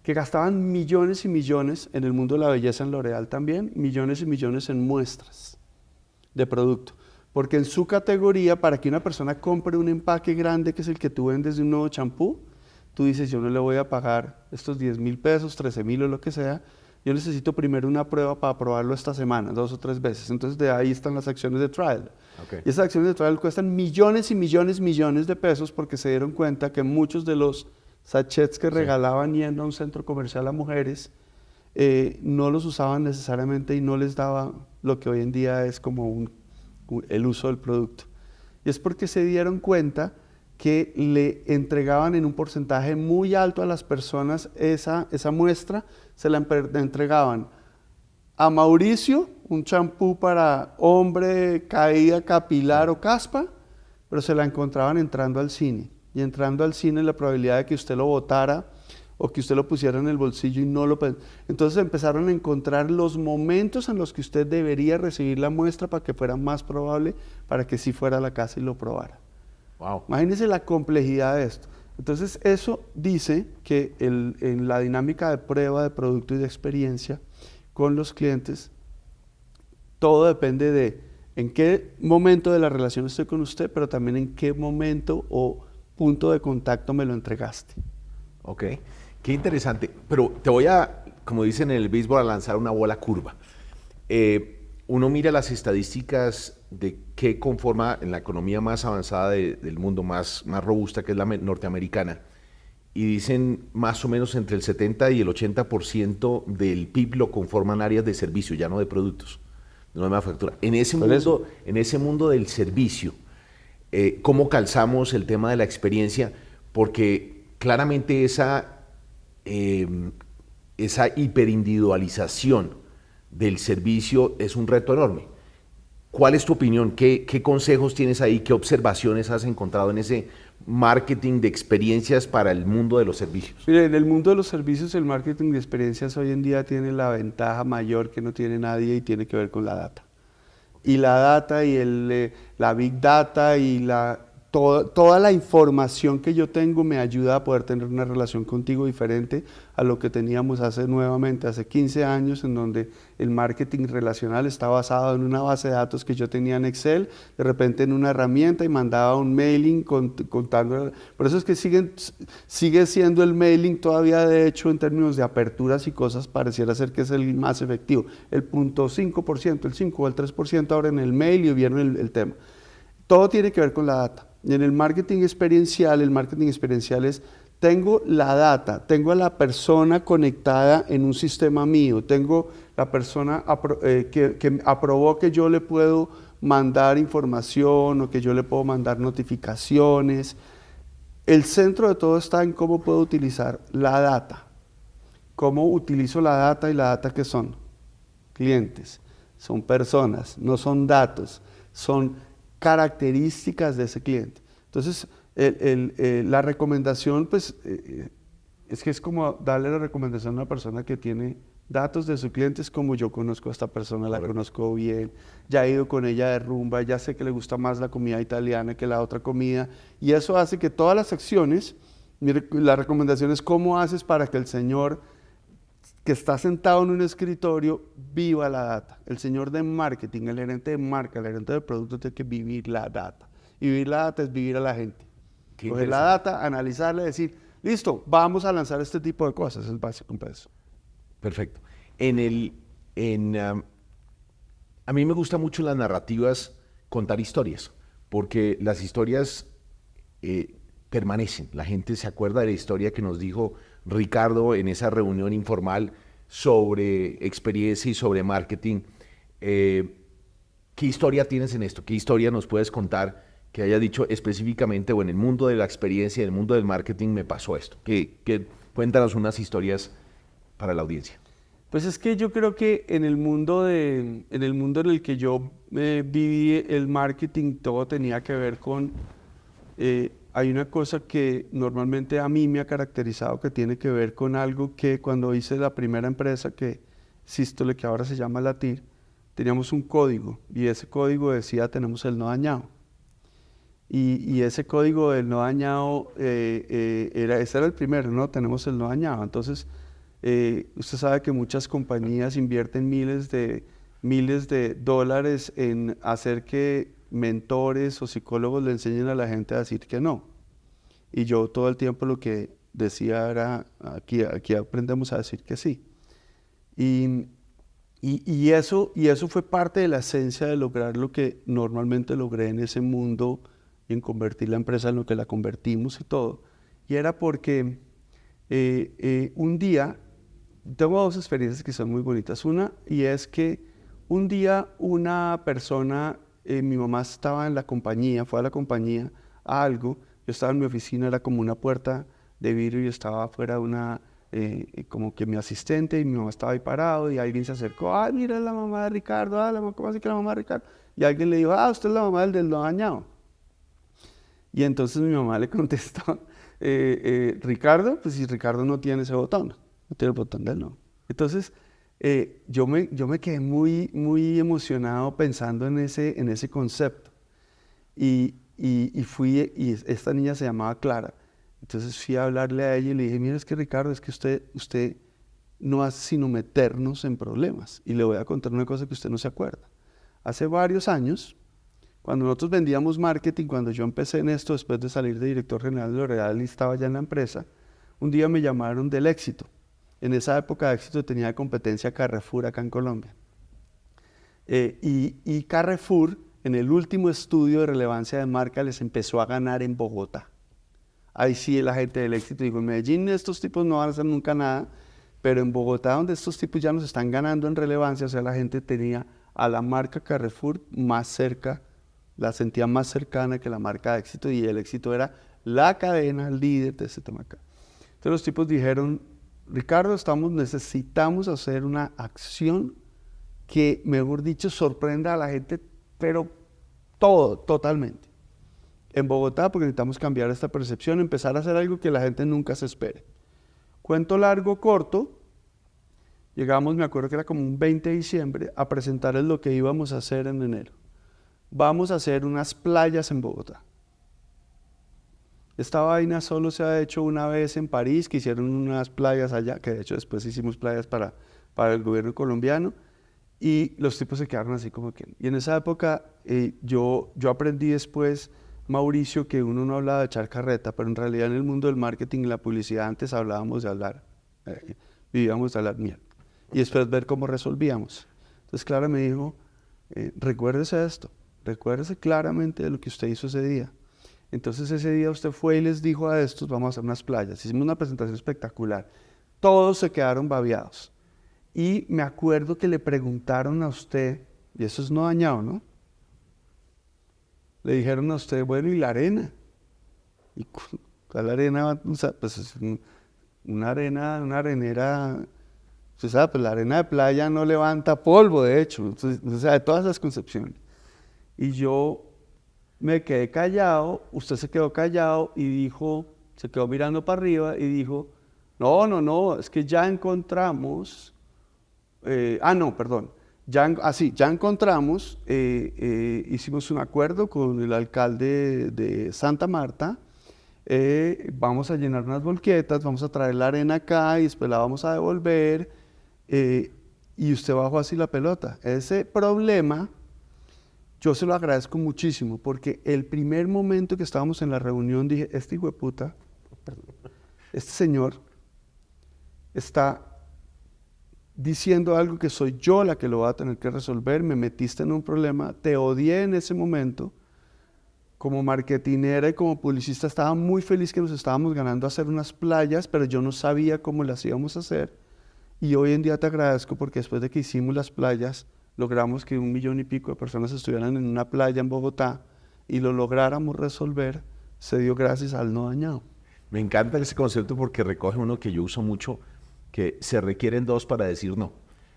que gastaban millones y millones, en el mundo de la belleza en L'Oréal también, millones y millones en muestras de producto. Porque en su categoría, para que una persona compre un empaque grande, que es el que tú vendes de un nuevo champú, tú dices, yo no le voy a pagar estos 10,000 pesos, 13,000 o lo que sea, yo necesito primero una prueba para probarlo esta semana, 2 o 3 veces. Entonces de ahí están las acciones de trial. Okay. Y esas acciones de trial cuestan millones y millones, millones de pesos porque se dieron cuenta que muchos de los sachets que regalaban yendo a un centro comercial a mujeres no los usaban necesariamente y no les daba lo que hoy en día es como el uso del producto. Y es porque se dieron cuenta que le entregaban en un porcentaje muy alto a las personas esa muestra, se la entregaban a Mauricio, un champú para hombre, caída capilar o caspa, pero se la encontraban entrando al cine. Y entrando al cine la probabilidad de que usted lo botara o que usted lo pusiera en el bolsillo y no lo... Entonces empezaron a encontrar los momentos en los que usted debería recibir la muestra para que fuera más probable para que sí fuera a la casa y lo probara. Wow. Imagínense la complejidad de esto. Entonces eso dice que en la dinámica de prueba de producto y de experiencia con los clientes, todo depende de en qué momento de la relación estoy con usted, pero también en qué momento o punto de contacto me lo entregaste. Ok, qué interesante. Pero te voy a, como dicen en el béisbol, a lanzar una bola curva. Uno mira las estadísticas de qué conforma en la economía más avanzada del mundo, más robusta, que es la norteamericana, y dicen más o menos entre el 70 y el 80% del PIB lo conforman áreas de servicio, ya no de productos, no de manufactura. En ese mundo del servicio, ¿cómo calzamos el tema de la experiencia? Porque claramente esa hiperindividualización del servicio es un reto enorme. ¿Cuál es tu opinión? ¿Qué consejos tienes ahí? ¿Qué observaciones has encontrado en ese marketing de experiencias para el mundo de los servicios? Mire, en el mundo de los servicios, el marketing de experiencias hoy en día tiene la ventaja mayor que no tiene nadie y tiene que ver con la data. Y la data y la big data y toda la información que yo tengo me ayuda a poder tener una relación contigo diferente a lo que teníamos hace 15 años, en donde el marketing relacional está basado en una base de datos que yo tenía en Excel, de repente en una herramienta y mandaba un mailing contando. Por eso es que sigue siendo el mailing todavía, de hecho, en términos de aperturas y cosas, pareciera ser que es el más efectivo. El 0.5%, el 5 o el 3% ahora en el mail y vieron el tema. Todo tiene que ver con la data. Y en el marketing experiencial es, tengo la data, tengo a la persona conectada en un sistema mío, tengo la persona que aprobó que yo le puedo mandar información o que yo le puedo mandar notificaciones. El centro de todo está en cómo puedo utilizar la data. ¿Cómo utilizo la data? Y la data, ¿qué son? Clientes, son personas, no son datos, son características de ese cliente. Entonces, la recomendación, pues, es que es como darle la recomendación a una persona que tiene datos de su cliente, es como yo conozco a esta persona, la conozco bien, ya he ido con ella de rumba, ya sé que le gusta más la comida italiana que la otra comida, y eso hace que todas las acciones, la recomendación es cómo haces para que el señor que está sentado en un escritorio viva la data. El señor de marketing, el gerente de marca, el gerente de producto tiene que vivir la data. Y vivir la data es vivir a la gente. Coger la data, analizarla y decir, listo, vamos a lanzar este tipo de cosas, es básico para eso. Perfecto. A mí me gustan mucho las narrativas, contar historias, porque las historias permanecen. La gente se acuerda de la historia que nos dijo Ricardo en esa reunión informal sobre experiencia y sobre marketing. ¿Qué historia tienes en esto? ¿Qué historia nos puedes contar que haya dicho específicamente, o en el mundo de la experiencia, en el mundo del marketing me pasó esto? Cuéntanos unas historias para la audiencia? Pues es que yo creo que en el mundo en el que yo viví el marketing, todo tenía que ver con, hay una cosa que normalmente a mí me ha caracterizado que tiene que ver con algo que cuando hice la primera empresa que Sístole, que ahora se llama Latir, teníamos un código y ese código decía tenemos el no dañado. Y ese código del no dañado, ese era el primero, ¿no? Tenemos el no dañado. Entonces, usted sabe que muchas compañías invierten miles de dólares en hacer que mentores o psicólogos le enseñen a la gente a decir que no. Y yo todo el tiempo lo que decía era, aquí aprendemos a decir que sí. Y eso fue parte de la esencia de lograr lo que normalmente logré en ese mundo y en convertir la empresa en lo que la convertimos y todo. Y era porque un día, tengo dos experiencias que son muy bonitas. Una, y es que un día una persona, mi mamá estaba en la compañía, fue a la compañía a algo, yo estaba en mi oficina, era como una puerta de vidrio y estaba afuera una, como que mi asistente y mi mamá estaba ahí parado y alguien se acercó, ay, mira la mamá de Ricardo, ¿cómo así que la mamá de Ricardo? Y alguien le dijo, usted es la mamá del no dañado. Y entonces mi mamá le contestó, Ricardo, pues si Ricardo no tiene ese botón, no tiene el botón del no. Entonces yo me quedé muy emocionado pensando en ese concepto. Y fui, y esta niña se llamaba Clara. Entonces fui a hablarle a ella y le dije, mira, es que Ricardo, es que usted no hace sino meternos en problemas. Y le voy a contar una cosa que usted no se acuerda. Hace varios años, cuando nosotros vendíamos marketing, cuando yo empecé en esto, después de salir de director general de L'Oréal y estaba ya en la empresa, un día me llamaron del Éxito. En esa época de Éxito tenía de competencia Carrefour acá en Colombia. Y Carrefour, en el último estudio de relevancia de marca, les empezó a ganar en Bogotá. Ahí sí la gente del Éxito dijo, en Medellín estos tipos no van a hacer nunca nada, pero en Bogotá, donde estos tipos ya nos están ganando en relevancia, o sea, la gente tenía a la marca Carrefour más cerca, la sentía más cercana que la marca de Éxito, y el Éxito era la cadena líder de ese tema acá. Entonces los tipos dijeron, Ricardo, necesitamos hacer una acción que, mejor dicho, sorprenda a la gente, pero totalmente. En Bogotá, porque necesitamos cambiar esta percepción, empezar a hacer algo que la gente nunca se espere. Cuento largo, corto, llegamos, me acuerdo que era como un 20 de diciembre, a presentarles lo que íbamos a hacer en enero. Vamos a hacer unas playas en Bogotá. Esta vaina solo se ha hecho una vez en París, que hicieron unas playas allá, que de hecho después hicimos playas para el gobierno colombiano, y los tipos se quedaron así como que... Y en esa época yo aprendí después, Mauricio, que uno no hablaba de echar carreta, pero en realidad en el mundo del marketing y la publicidad antes hablábamos de hablar, vivíamos de hablar mierda, y después ver cómo resolvíamos. Entonces Clara me dijo, recuérdese esto, recuérdese claramente de lo que usted hizo ese día. Entonces ese día usted fue y les dijo a estos, vamos a hacer unas playas. Hicimos una presentación espectacular. Todos se quedaron babeados. Y me acuerdo que le preguntaron a usted, y eso es no dañado, ¿no? Le dijeron a usted, bueno, ¿y la arena? ¿Y cuál arena? Pues es una arenera, usted sabe, pues la arena de playa no levanta polvo, de hecho. Entonces, o sea, de todas las concepciones. Y yo me quedé callado, usted se quedó callado y dijo, se quedó mirando para arriba y dijo, no, es que ya encontramos, ya encontramos, hicimos un acuerdo con el alcalde de Santa Marta, vamos a llenar unas volquetas, vamos a traer la arena acá y después la vamos a devolver, y usted bajó así la pelota. Ese problema yo se lo agradezco muchísimo, porque el primer momento que estábamos en la reunión dije, este hijo de puta, este señor está diciendo algo que soy yo la que lo va a tener que resolver, me metiste en un problema, te odié en ese momento, como marketinera y como publicista estaba muy feliz que nos estábamos ganando a hacer unas playas, pero yo no sabía cómo las íbamos a hacer, y hoy en día te agradezco porque después de que hicimos las playas, logramos que 1 millón y pico de personas estuvieran en una playa en Bogotá y lo lográramos resolver, se dio gracias al no dañado. Me encanta ese concepto porque recoge uno que yo uso mucho que se requieren dos para decir no.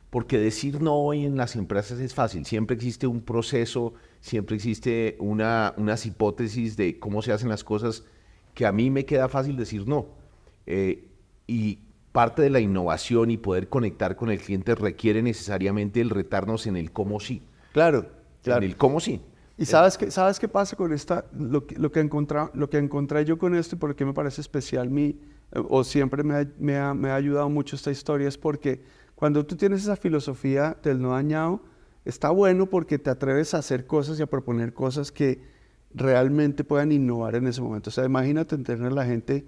Porque decir no hoy en las empresas es fácil. Siempre existe un proceso, siempre existe unas hipótesis de cómo se hacen las cosas, que a mí me queda fácil decir no. Y parte de la innovación y poder conectar con el cliente requiere necesariamente el retarnos en el cómo sí. Claro, claro. En el cómo sí. ¿Y sabes qué pasa con esta? Lo que encontré yo con esto y por qué me parece especial o siempre me ha ayudado mucho esta historia es porque cuando tú tienes esa filosofía del no dañado, está bueno porque te atreves a hacer cosas y a proponer cosas que realmente puedan innovar en ese momento. O sea, imagínate tener a la gente,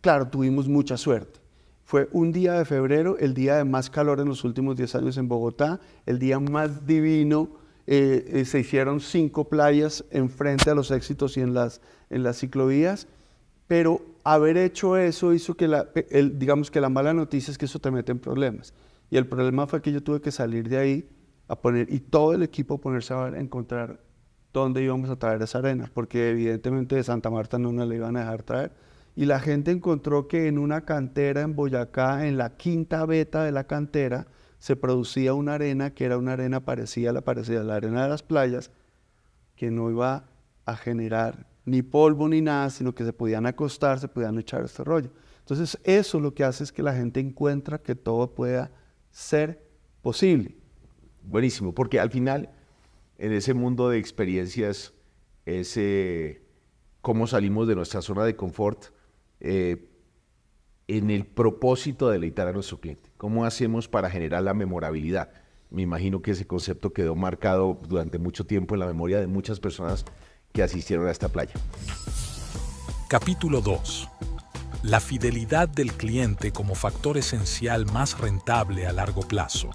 claro, tuvimos mucha suerte. Fue un día de febrero, el día de más calor en los últimos 10 años en Bogotá, el día más divino, se hicieron 5 playas enfrente a los Éxitos y en las ciclovías, pero haber hecho eso hizo que digamos que la mala noticia es que eso te mete en problemas. Y el problema fue que yo tuve que salir de ahí y todo el equipo ponerse a encontrar dónde íbamos a traer esa arena, porque evidentemente de Santa Marta no nos la iban a dejar traer. Y la gente encontró que en una cantera en Boyacá, en la quinta veta de la cantera, se producía una arena que era una arena parecida a la arena de las playas, que no iba a generar ni polvo ni nada, sino que se podían acostar, se podían echar este rollo. Entonces eso lo que hace es que la gente encuentra que todo pueda ser posible. Buenísimo, porque al final, en ese mundo de experiencias, es cómo salimos de nuestra zona de confort, en el propósito de deleitar a nuestro cliente. ¿Cómo hacemos para generar la memorabilidad? Me imagino que ese concepto quedó marcado durante mucho tiempo en la memoria de muchas personas que asistieron a esta playa. Capítulo 2. La fidelidad del cliente como factor esencial más rentable a largo plazo.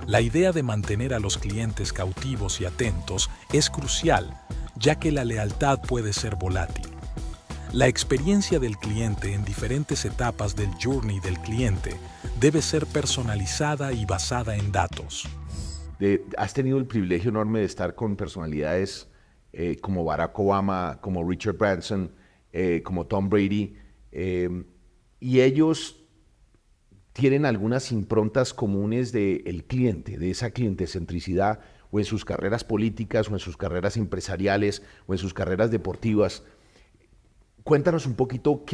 La idea de mantener a los clientes cautivos y atentos es crucial, ya que la lealtad puede ser volátil. La experiencia del cliente en diferentes etapas del journey del cliente debe ser personalizada y basada en datos. Has tenido el privilegio enorme de estar con personalidades como Barack Obama, como Richard Branson, como Tom Brady, y ellos tienen algunas improntas comunes del cliente, de esa clientecentricidad, o en sus carreras políticas, o en sus carreras empresariales, o en sus carreras deportivas. Cuéntanos un poquito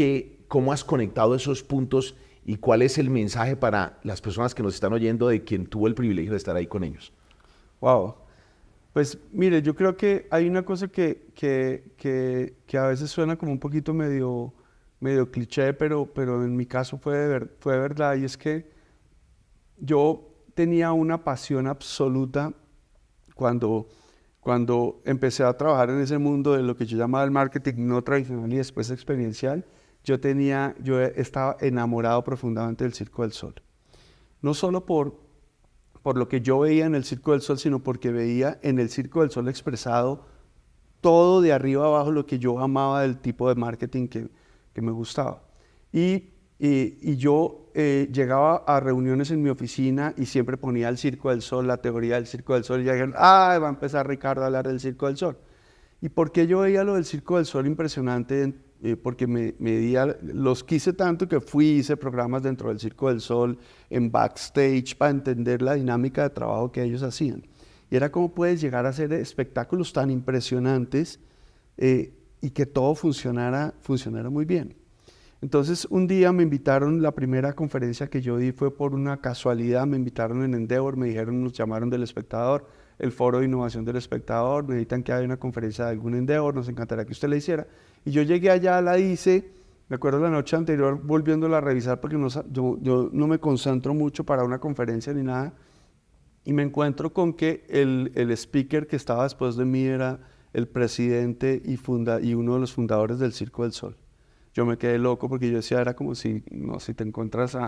cómo has conectado esos puntos y cuál es el mensaje para las personas que nos están oyendo de quien tuvo el privilegio de estar ahí con ellos. Wow. Pues mire, yo creo que hay una cosa que a veces suena como un poquito medio cliché, pero en mi caso fue verdad, y es que yo tenía una pasión absoluta cuando empecé a trabajar en ese mundo de lo que yo llamaba el marketing no tradicional y después experiencial. Yo estaba enamorado profundamente del Circo del Sol. No solo por lo que yo veía en el Circo del Sol, sino porque veía en el Circo del Sol expresado todo de arriba a abajo lo que yo amaba del tipo de marketing que me gustaba. Y yo llegaba a reuniones en mi oficina y siempre ponía el Circo del Sol, la teoría del Circo del Sol, y ya dijeron, va a empezar Ricardo a hablar del Circo del Sol. ¿Y por qué yo veía lo del Circo del Sol impresionante? Porque los quise tanto que hice programas dentro del Circo del Sol, en backstage, para entender la dinámica de trabajo que ellos hacían. Y era cómo puedes llegar a hacer espectáculos tan impresionantes y que todo funcionara muy bien. Entonces un día me invitaron, la primera conferencia que yo di fue por una casualidad, me invitaron en Endeavor, nos llamaron del Espectador, el Foro de Innovación del Espectador, me necesitan que haya una conferencia de algún Endeavor, nos encantaría que usted la hiciera. Y yo llegué allá, la hice, me acuerdo la noche anterior volviéndola a revisar porque yo no me concentro mucho para una conferencia ni nada, y me encuentro con que el speaker que estaba después de mí era el presidente y uno de los fundadores del Circo del Sol. Yo me quedé loco porque yo decía, era como si te encuentras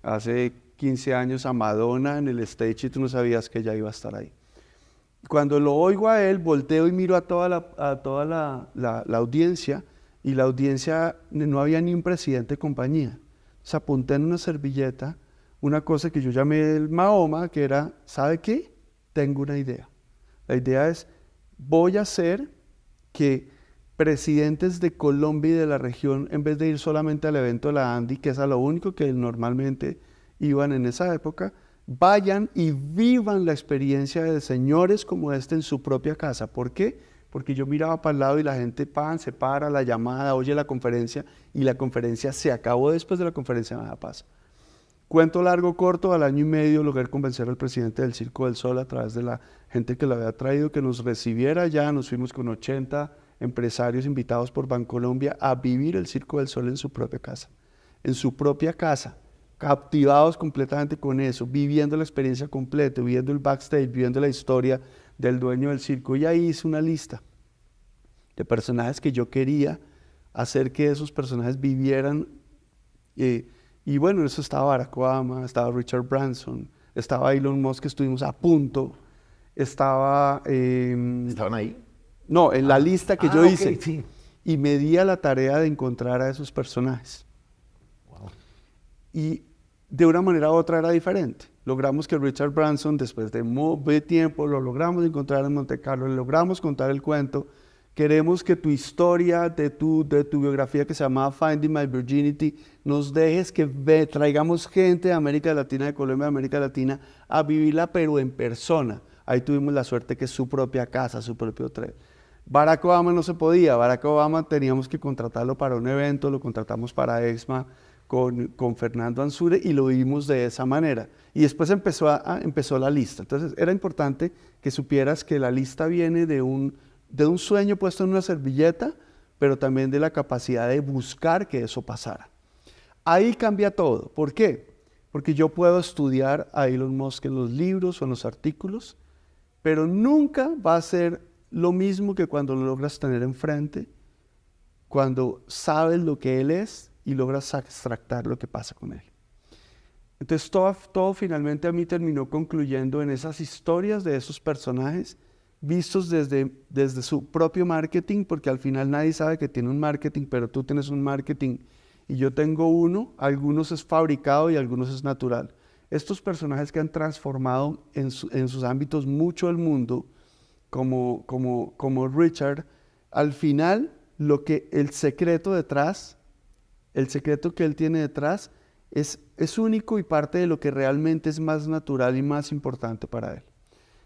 hace 15 años a Madonna en el stage y tú no sabías que ella iba a estar ahí. Cuando lo oigo a él, volteo y miro a toda la audiencia, y la audiencia no había ni un presidente de compañía. Se apunté en una servilleta una cosa que yo llamé el Mahoma, que era, ¿sabe qué? Tengo una idea. La idea es, voy a hacer que presidentes de Colombia y de la región, en vez de ir solamente al evento de la Andy, que es a lo único que normalmente iban en esa época, vayan y vivan la experiencia de señores como este en su propia casa. ¿Por qué? Porque yo miraba para el lado y la gente se para, la llamada, oye la conferencia, y la conferencia se acabó. Después de la conferencia nada pasa. Cuento largo, corto, al año y medio logré convencer al presidente del Circo del Sol a través de la gente que lo había traído, que nos recibiera ya. Nos fuimos con 80 empresarios invitados por Bancolombia a vivir el Circo del Sol en su propia casa. En su propia casa, captivados completamente con eso, viviendo la experiencia completa, viviendo el backstage, viviendo la historia del dueño del circo. Y ahí hice una lista de personajes que yo quería hacer que esos personajes vivieran. Y bueno, en eso estaba Barack Obama, estaba Richard Branson, estaba Elon Musk, que estuvimos a punto, estaba... ¿Estaban ahí? No, en la lista que yo hice. Sí. Y me di a la tarea de encontrar a esos personajes. Wow. Y de una manera u otra era diferente. Logramos que Richard Branson, después de tiempo, lo logramos encontrar en Monte Carlo, le logramos contar el cuento. Queremos que tu historia, de tu biografía que se llamaba Finding My Virginity, nos dejes que traigamos gente de América Latina, de Colombia, de América Latina, a vivirla, pero en persona. Ahí tuvimos la suerte que es su propia casa, su propio hotel. Barack Obama no se podía. Barack Obama teníamos que contratarlo para un evento, lo contratamos para EXMA con Fernando Ansure y lo vimos de esa manera. Y después empezó la lista. Entonces era importante que supieras que la lista viene de un sueño puesto en una servilleta, pero también de la capacidad de buscar que eso pasara. Ahí cambia todo. ¿Por qué? Porque yo puedo estudiar a Elon Musk en los libros o en los artículos, pero nunca va a ser lo mismo que cuando lo logras tener enfrente, cuando sabes lo que él es y logras extractar lo que pasa con él. Entonces todo finalmente a mí terminó concluyendo en esas historias de esos personajes vistos desde su propio marketing, porque al final nadie sabe que tiene un marketing, pero tú tienes un marketing y yo tengo uno. Algunos es fabricado y algunos es natural. Estos personajes que han transformado en sus ámbitos mucho el mundo, como Richard, al final el secreto que él tiene detrás es único y parte de lo que realmente es más natural y más importante para él.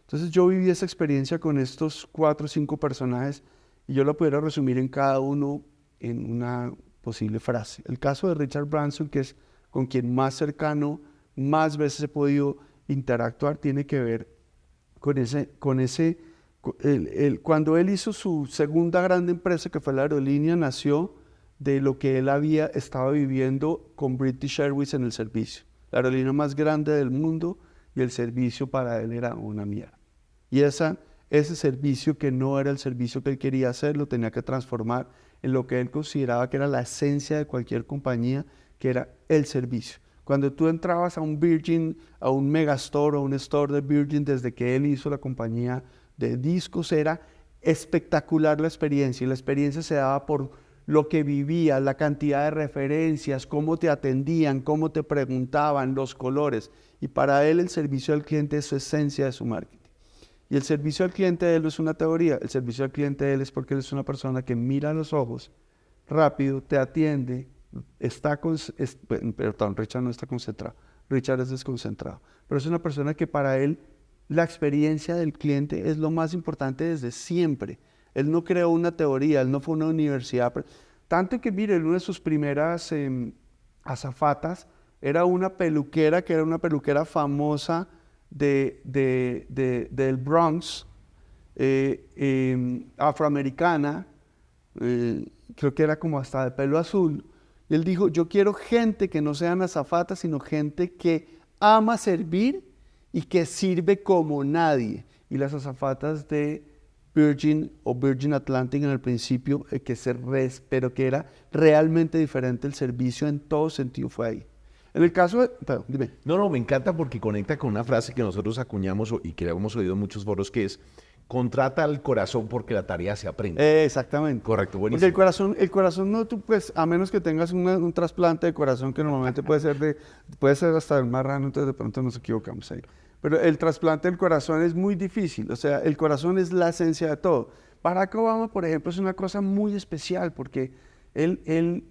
Entonces yo viví esa experiencia con estos 4 o 5 personajes y yo lo pudiera resumir en cada uno en una posible frase. El caso de Richard Branson, que es con quien más cercano, más veces he podido interactuar, tiene que ver cuando él hizo su segunda gran empresa, que fue la aerolínea, nació de lo que él estaba viviendo con British Airways en el servicio. La aerolínea más grande del mundo y el servicio para él era una mierda. Y ese servicio, que no era el servicio que él quería hacer, lo tenía que transformar en lo que él consideraba que era la esencia de cualquier compañía, que era el servicio. Cuando tú entrabas a un Virgin, a un Megastore o un store de Virgin, desde que él hizo la compañía de discos, era espectacular la experiencia. Y la experiencia se daba por lo que vivías, la cantidad de referencias, cómo te atendían, cómo te preguntaban, los colores. Y para él el servicio al cliente es su esencia de su marketing. Y el servicio al cliente de él no es una teoría. El servicio al cliente de él es porque él es una persona que mira a los ojos, rápido, te atiende, perdón, Richard no está concentrado, Richard es desconcentrado. Pero es una persona que para él la experiencia del cliente es lo más importante desde siempre. Él no creó una teoría, él no fue a una universidad. Tanto que, mire, una de sus primeras azafatas era una peluquera, que era una peluquera famosa del Bronx, afroamericana, creo que era como hasta de pelo azul. Y él dijo, yo quiero gente que no sean azafatas, sino gente que ama servir y que sirve como nadie. Y las azafatas de Virgin o Virgin Atlantic en el principio, pero que era realmente diferente el servicio en todo sentido, fue ahí. En el caso de... Perdón, dime. No, me encanta porque conecta con una frase que nosotros acuñamos y que hemos oído en muchos foros, que es: contrata al corazón porque la tarea se aprende. Exactamente. Correcto, buenísimo. Porque el corazón no, tú pues, a menos que tengas un trasplante de corazón, que normalmente puede ser hasta el marrano, entonces de pronto nos equivocamos ahí. Pero el trasplante del corazón es muy difícil, o sea, el corazón es la esencia de todo. Barack Obama, por ejemplo, es una cosa muy especial porque él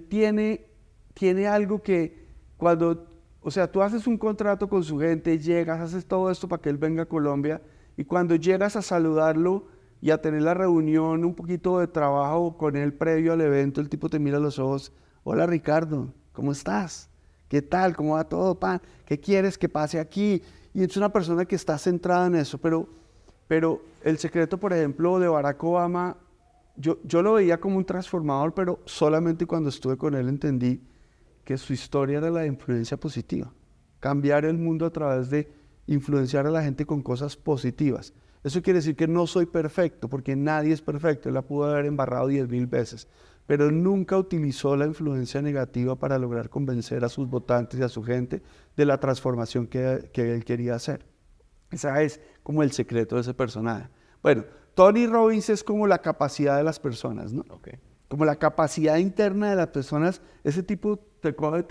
tiene algo que cuando O sea, tú haces un contrato con su gente, llegas, haces todo esto para que él venga a Colombia y cuando llegas a saludarlo y a tener la reunión, un poquito de trabajo con él previo al evento, el tipo te mira a los ojos, hola Ricardo, ¿cómo estás? ¿Qué tal? ¿Cómo va todo, pan? ¿Qué quieres que pase aquí? Y es una persona que está centrada en eso, pero el secreto, por ejemplo, de Barack Obama, yo lo veía como un transformador, pero solamente cuando estuve con él entendí que su historia era la de influencia positiva. Cambiar el mundo a través de influenciar a la gente con cosas positivas. Eso quiere decir que no soy perfecto, porque nadie es perfecto. Él la pudo haber embarrado 10.000 veces, pero nunca utilizó la influencia negativa para lograr convencer a sus votantes y a su gente de la transformación que él quería hacer. Ese es como el secreto de ese personaje. Bueno, Tony Robbins es como la capacidad de las personas, ¿no? Okay. Como la capacidad interna de las personas. Ese tipo te coge,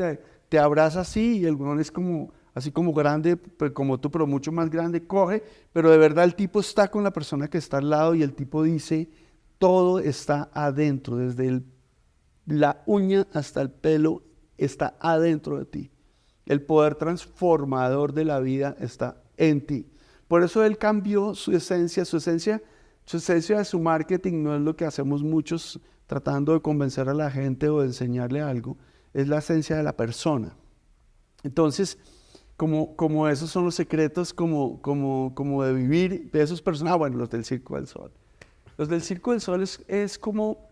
te abraza así y el huevón es como, así como grande, pues como tú, pero mucho más grande, coge, pero de verdad el tipo está con la persona que está al lado y el tipo dice, todo está adentro, desde la uña hasta el pelo está adentro de ti. El poder transformador de la vida está en ti. Por eso él cambió su esencia de su marketing no es lo que hacemos muchos tratando de convencer a la gente o de enseñarle algo, es la esencia de la persona. Entonces, como esos son los secretos como de vivir de esos personajes, bueno, los del Circo del Sol. Los del Circo del Sol es como,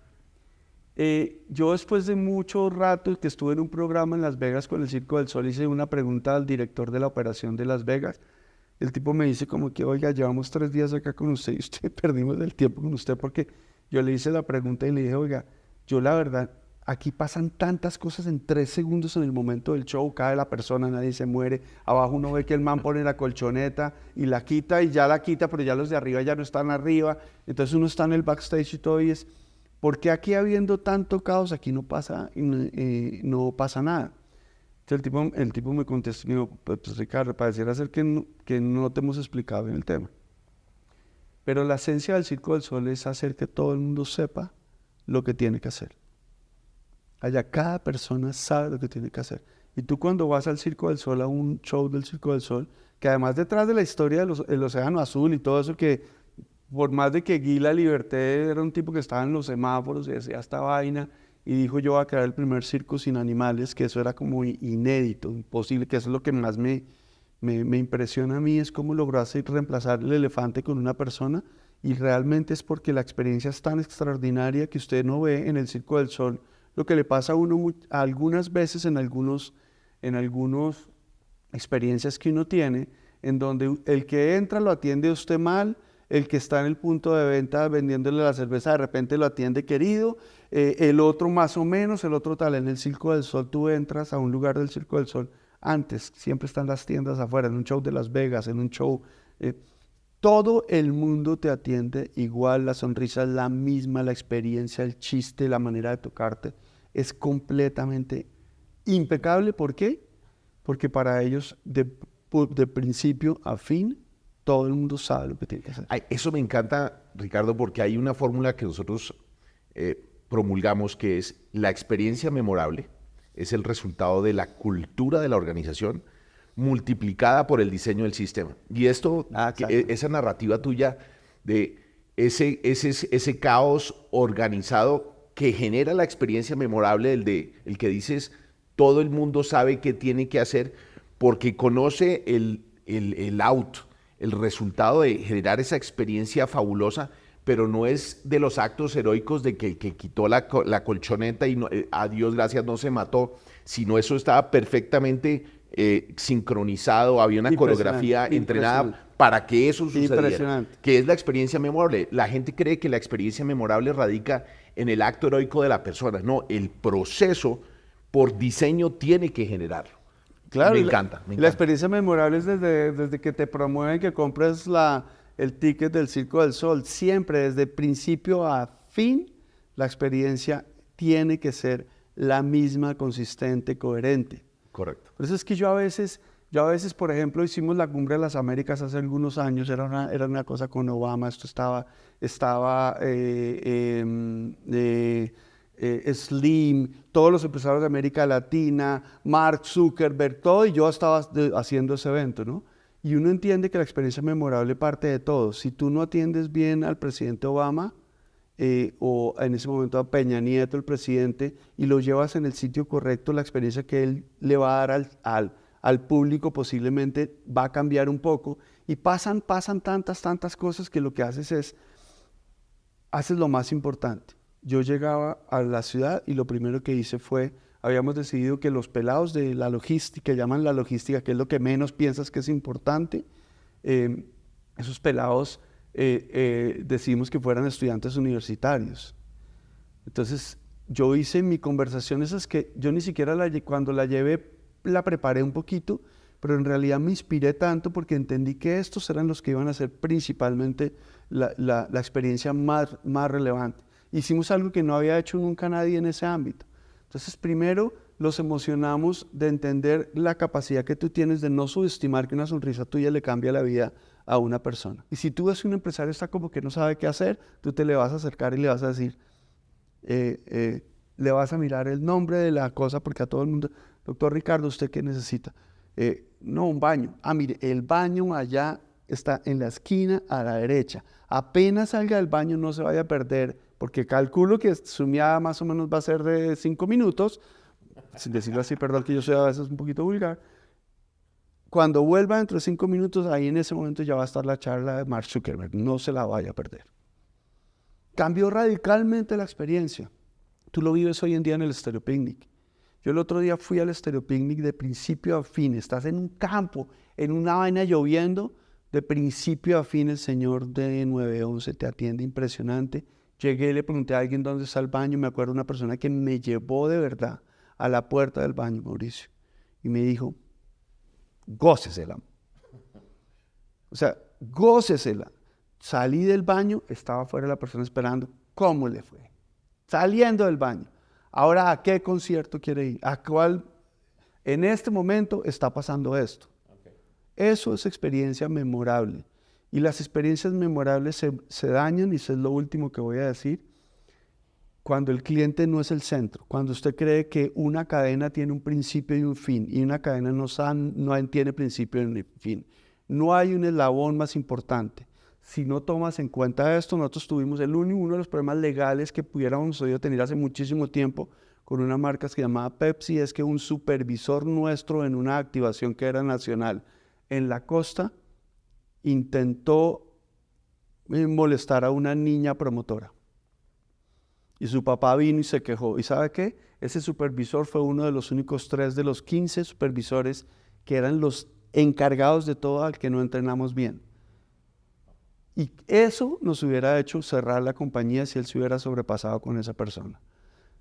yo después de mucho rato que estuve en un programa en Las Vegas con el Circo del Sol, hice una pregunta al director de la operación de Las Vegas. El tipo me dice como que, oiga, llevamos 3 días acá con usted y usted perdimos el tiempo con usted porque yo le hice la pregunta y le dije, oiga, yo la verdad, aquí pasan tantas cosas en 3 segundos en el momento del show, cae la persona, nadie se muere, abajo uno ve que el man pone la colchoneta y la quita y ya la quita, pero ya los de arriba ya no están arriba, entonces uno está en el backstage y todo y es, ¿por qué aquí habiendo tanto caos aquí no pasa nada? Entonces el tipo me contestó, me dijo, pues Ricardo, pareciera ser que no te hemos explicado bien el tema. Pero la esencia del Circo del Sol es hacer que todo el mundo sepa lo que tiene que hacer. Allá cada persona sabe lo que tiene que hacer. Y tú cuando vas al Circo del Sol, a un show del Circo del Sol, que además detrás de la historia del Océano Azul y todo eso que, por más de que Guy La Liberté era un tipo que estaba en los semáforos y decía esta vaina, y dijo yo voy a crear el primer circo sin animales, que eso era como inédito, imposible, que eso es lo que más me impresiona a mí, es cómo logró hacer reemplazar el elefante con una persona, y realmente es porque la experiencia es tan extraordinaria que usted no ve en el Circo del Sol lo que le pasa a uno algunas veces en algunas experiencias que uno tiene, en donde el que entra lo atiende a usted mal, el que está en el punto de venta vendiéndole la cerveza de repente lo atiende querido, el otro más o menos, el otro tal. En el Circo del Sol tú entras a un lugar del Circo del Sol, antes siempre están las tiendas afuera, en un show de Las Vegas, en un show, todo el mundo te atiende igual, la sonrisa es la misma, la experiencia, el chiste, la manera de tocarte es completamente impecable. ¿Por qué? Porque para ellos de principio a fin todo el mundo sabe lo que tiene que hacer. Ay, eso me encanta, Ricardo, porque hay una fórmula que nosotros promulgamos que es la experiencia memorable, es el resultado de la cultura de la organización multiplicada por el diseño del sistema. Y esto, esa narrativa tuya de ese caos organizado que genera la experiencia memorable, el que dices, todo el mundo sabe qué tiene que hacer porque conoce el out, el resultado de generar esa experiencia fabulosa, pero no es de los actos heroicos de que el que quitó la colchoneta y a Dios gracias no se mató, sino eso estaba perfectamente sincronizado, había una coreografía entrenada para que eso sucediera, que es la experiencia memorable. La gente cree que la experiencia memorable radica en el acto heroico de la persona. No, el proceso por diseño tiene que generarlo. Claro, me encanta. La experiencia memorable es desde que te promueven que compres el ticket del Circo del Sol. Siempre, desde principio a fin, la experiencia tiene que ser la misma, consistente, coherente. Correcto. Por eso es que yo a veces, por ejemplo, hicimos la Cumbre de las Américas hace algunos años, era una cosa con Obama, esto estaba Slim, todos los empresarios de América Latina, Mark Zuckerberg, todo, y yo estaba haciendo ese evento, ¿no? Y uno entiende que la experiencia memorable parte de todo. Si tú no atiendes bien al presidente Obama, o en ese momento a Peña Nieto, el presidente, y lo llevas en el sitio correcto, la experiencia que él le va a dar al público posiblemente va a cambiar un poco. Y pasan tantas cosas que lo que haces lo más importante. Yo llegaba a la ciudad y lo primero que hice fue, habíamos decidido que los pelados de la logística, que llaman la logística, que es lo que menos piensas que es importante, esos pelados decidimos que fueran estudiantes universitarios. Entonces yo hice en mi conversación esas que yo ni siquiera cuando la llevé la preparé un poquito, pero en realidad me inspiré tanto porque entendí que estos eran los que iban a ser principalmente la experiencia más relevante. Hicimos algo que no había hecho nunca nadie en ese ámbito. Entonces, primero los emocionamos de entender la capacidad que tú tienes de no subestimar que una sonrisa tuya le cambia la vida a una persona. Y si tú ves que un empresario está como que no sabe qué hacer, tú te le vas a acercar y le vas a decir, le vas a mirar el nombre de la cosa, porque a todo el mundo, doctor Ricardo, ¿usted qué necesita? No, un baño. Ah, mire, el baño allá está en la esquina a la derecha. Apenas salga del baño no se vaya a perder, porque calculo que su miada más o menos va a ser de 5 minutos, sin decirlo así, perdón que yo soy a veces un poquito vulgar. Cuando vuelva dentro de 5 minutos, ahí en ese momento ya va a estar la charla de Mark Zuckerberg, no se la vaya a perder. Cambió radicalmente la experiencia. Tú lo vives hoy en día en el Stereo Picnic. Yo el otro día fui al Stereo Picnic de principio a fin, estás en un campo, en una vaina lloviendo, de principio a fin el señor de 911 te atiende impresionante. Llegué, le pregunté a alguien dónde está el baño, me acuerdo de una persona que me llevó de verdad a la puerta del baño, Mauricio, y me dijo, gócesela. O sea, gócesela. Salí del baño, estaba afuera la persona esperando, ¿cómo le fue? Saliendo del baño. Ahora, ¿a qué concierto quiere ir? ¿A cuál? En este momento está pasando esto. Okay. Eso es experiencia memorable. Y las experiencias memorables se dañan, y eso es lo último que voy a decir, cuando el cliente no es el centro. Cuando usted cree que una cadena tiene un principio y un fin, y una cadena no tiene principio ni fin. No hay un eslabón más importante. Si no tomas en cuenta esto, nosotros tuvimos uno de los problemas legales que pudiéramos podido tener hace muchísimo tiempo con una marca que se llamaba Pepsi, es que un supervisor nuestro en una activación que era nacional en la costa intentó molestar a una niña promotora. Y su papá vino y se quejó. ¿Y sabe qué? Ese supervisor fue uno de los únicos 3 de los 15 supervisores que eran los encargados de todo al que no entrenamos bien. Y eso nos hubiera hecho cerrar la compañía si él se hubiera sobrepasado con esa persona.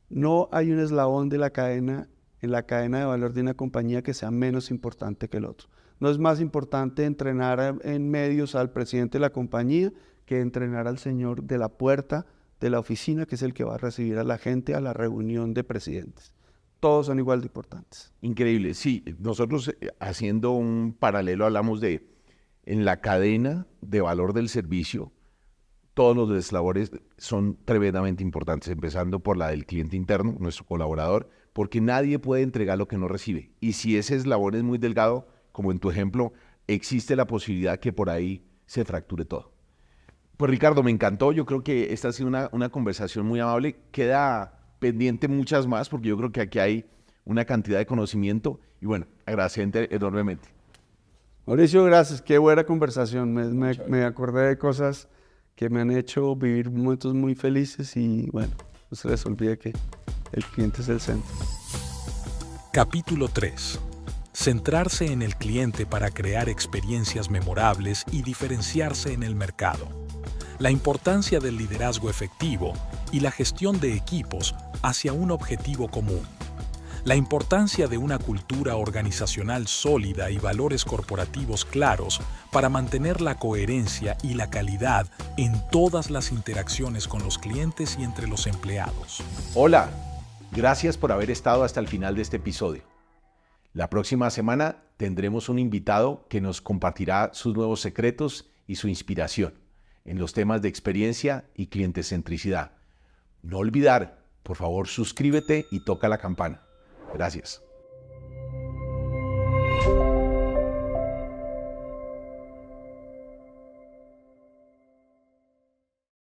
No hay un eslabón de la cadena, en la cadena de valor de una compañía que sea menos importante que el otro. No es más importante entrenar en medios al presidente de la compañía que entrenar al señor de la puerta de la oficina, que es el que va a recibir a la gente a la reunión de presidentes. Todos son igual de importantes. Increíble, sí. Nosotros haciendo un paralelo hablamos de en la cadena de valor del servicio, todos los eslabones son tremendamente importantes, empezando por la del cliente interno, nuestro colaborador, porque nadie puede entregar lo que no recibe. Y si ese eslabón es muy delgado, como en tu ejemplo, existe la posibilidad que por ahí se fracture todo. Pues Ricardo, me encantó. Yo creo que esta ha sido una conversación muy amable. Queda pendiente muchas más, porque yo creo que aquí hay una cantidad de conocimiento. Y bueno, agradecerte enormemente. Mauricio, gracias. Qué buena conversación. Me acordé de cosas que me han hecho vivir momentos muy felices y bueno, no se les olvide que el cliente es el centro. Capítulo 3. Centrarse en el cliente para crear experiencias memorables y diferenciarse en el mercado. La importancia del liderazgo efectivo y la gestión de equipos hacia un objetivo común. La importancia de una cultura organizacional sólida y valores corporativos claros para mantener la coherencia y la calidad en todas las interacciones con los clientes y entre los empleados. Hola, gracias por haber estado hasta el final de este episodio. La próxima semana tendremos un invitado que nos compartirá sus nuevos secretos y su inspiración en los temas de experiencia y clientecentricidad. No olvidar por favor suscríbete y toca la campana. Gracias.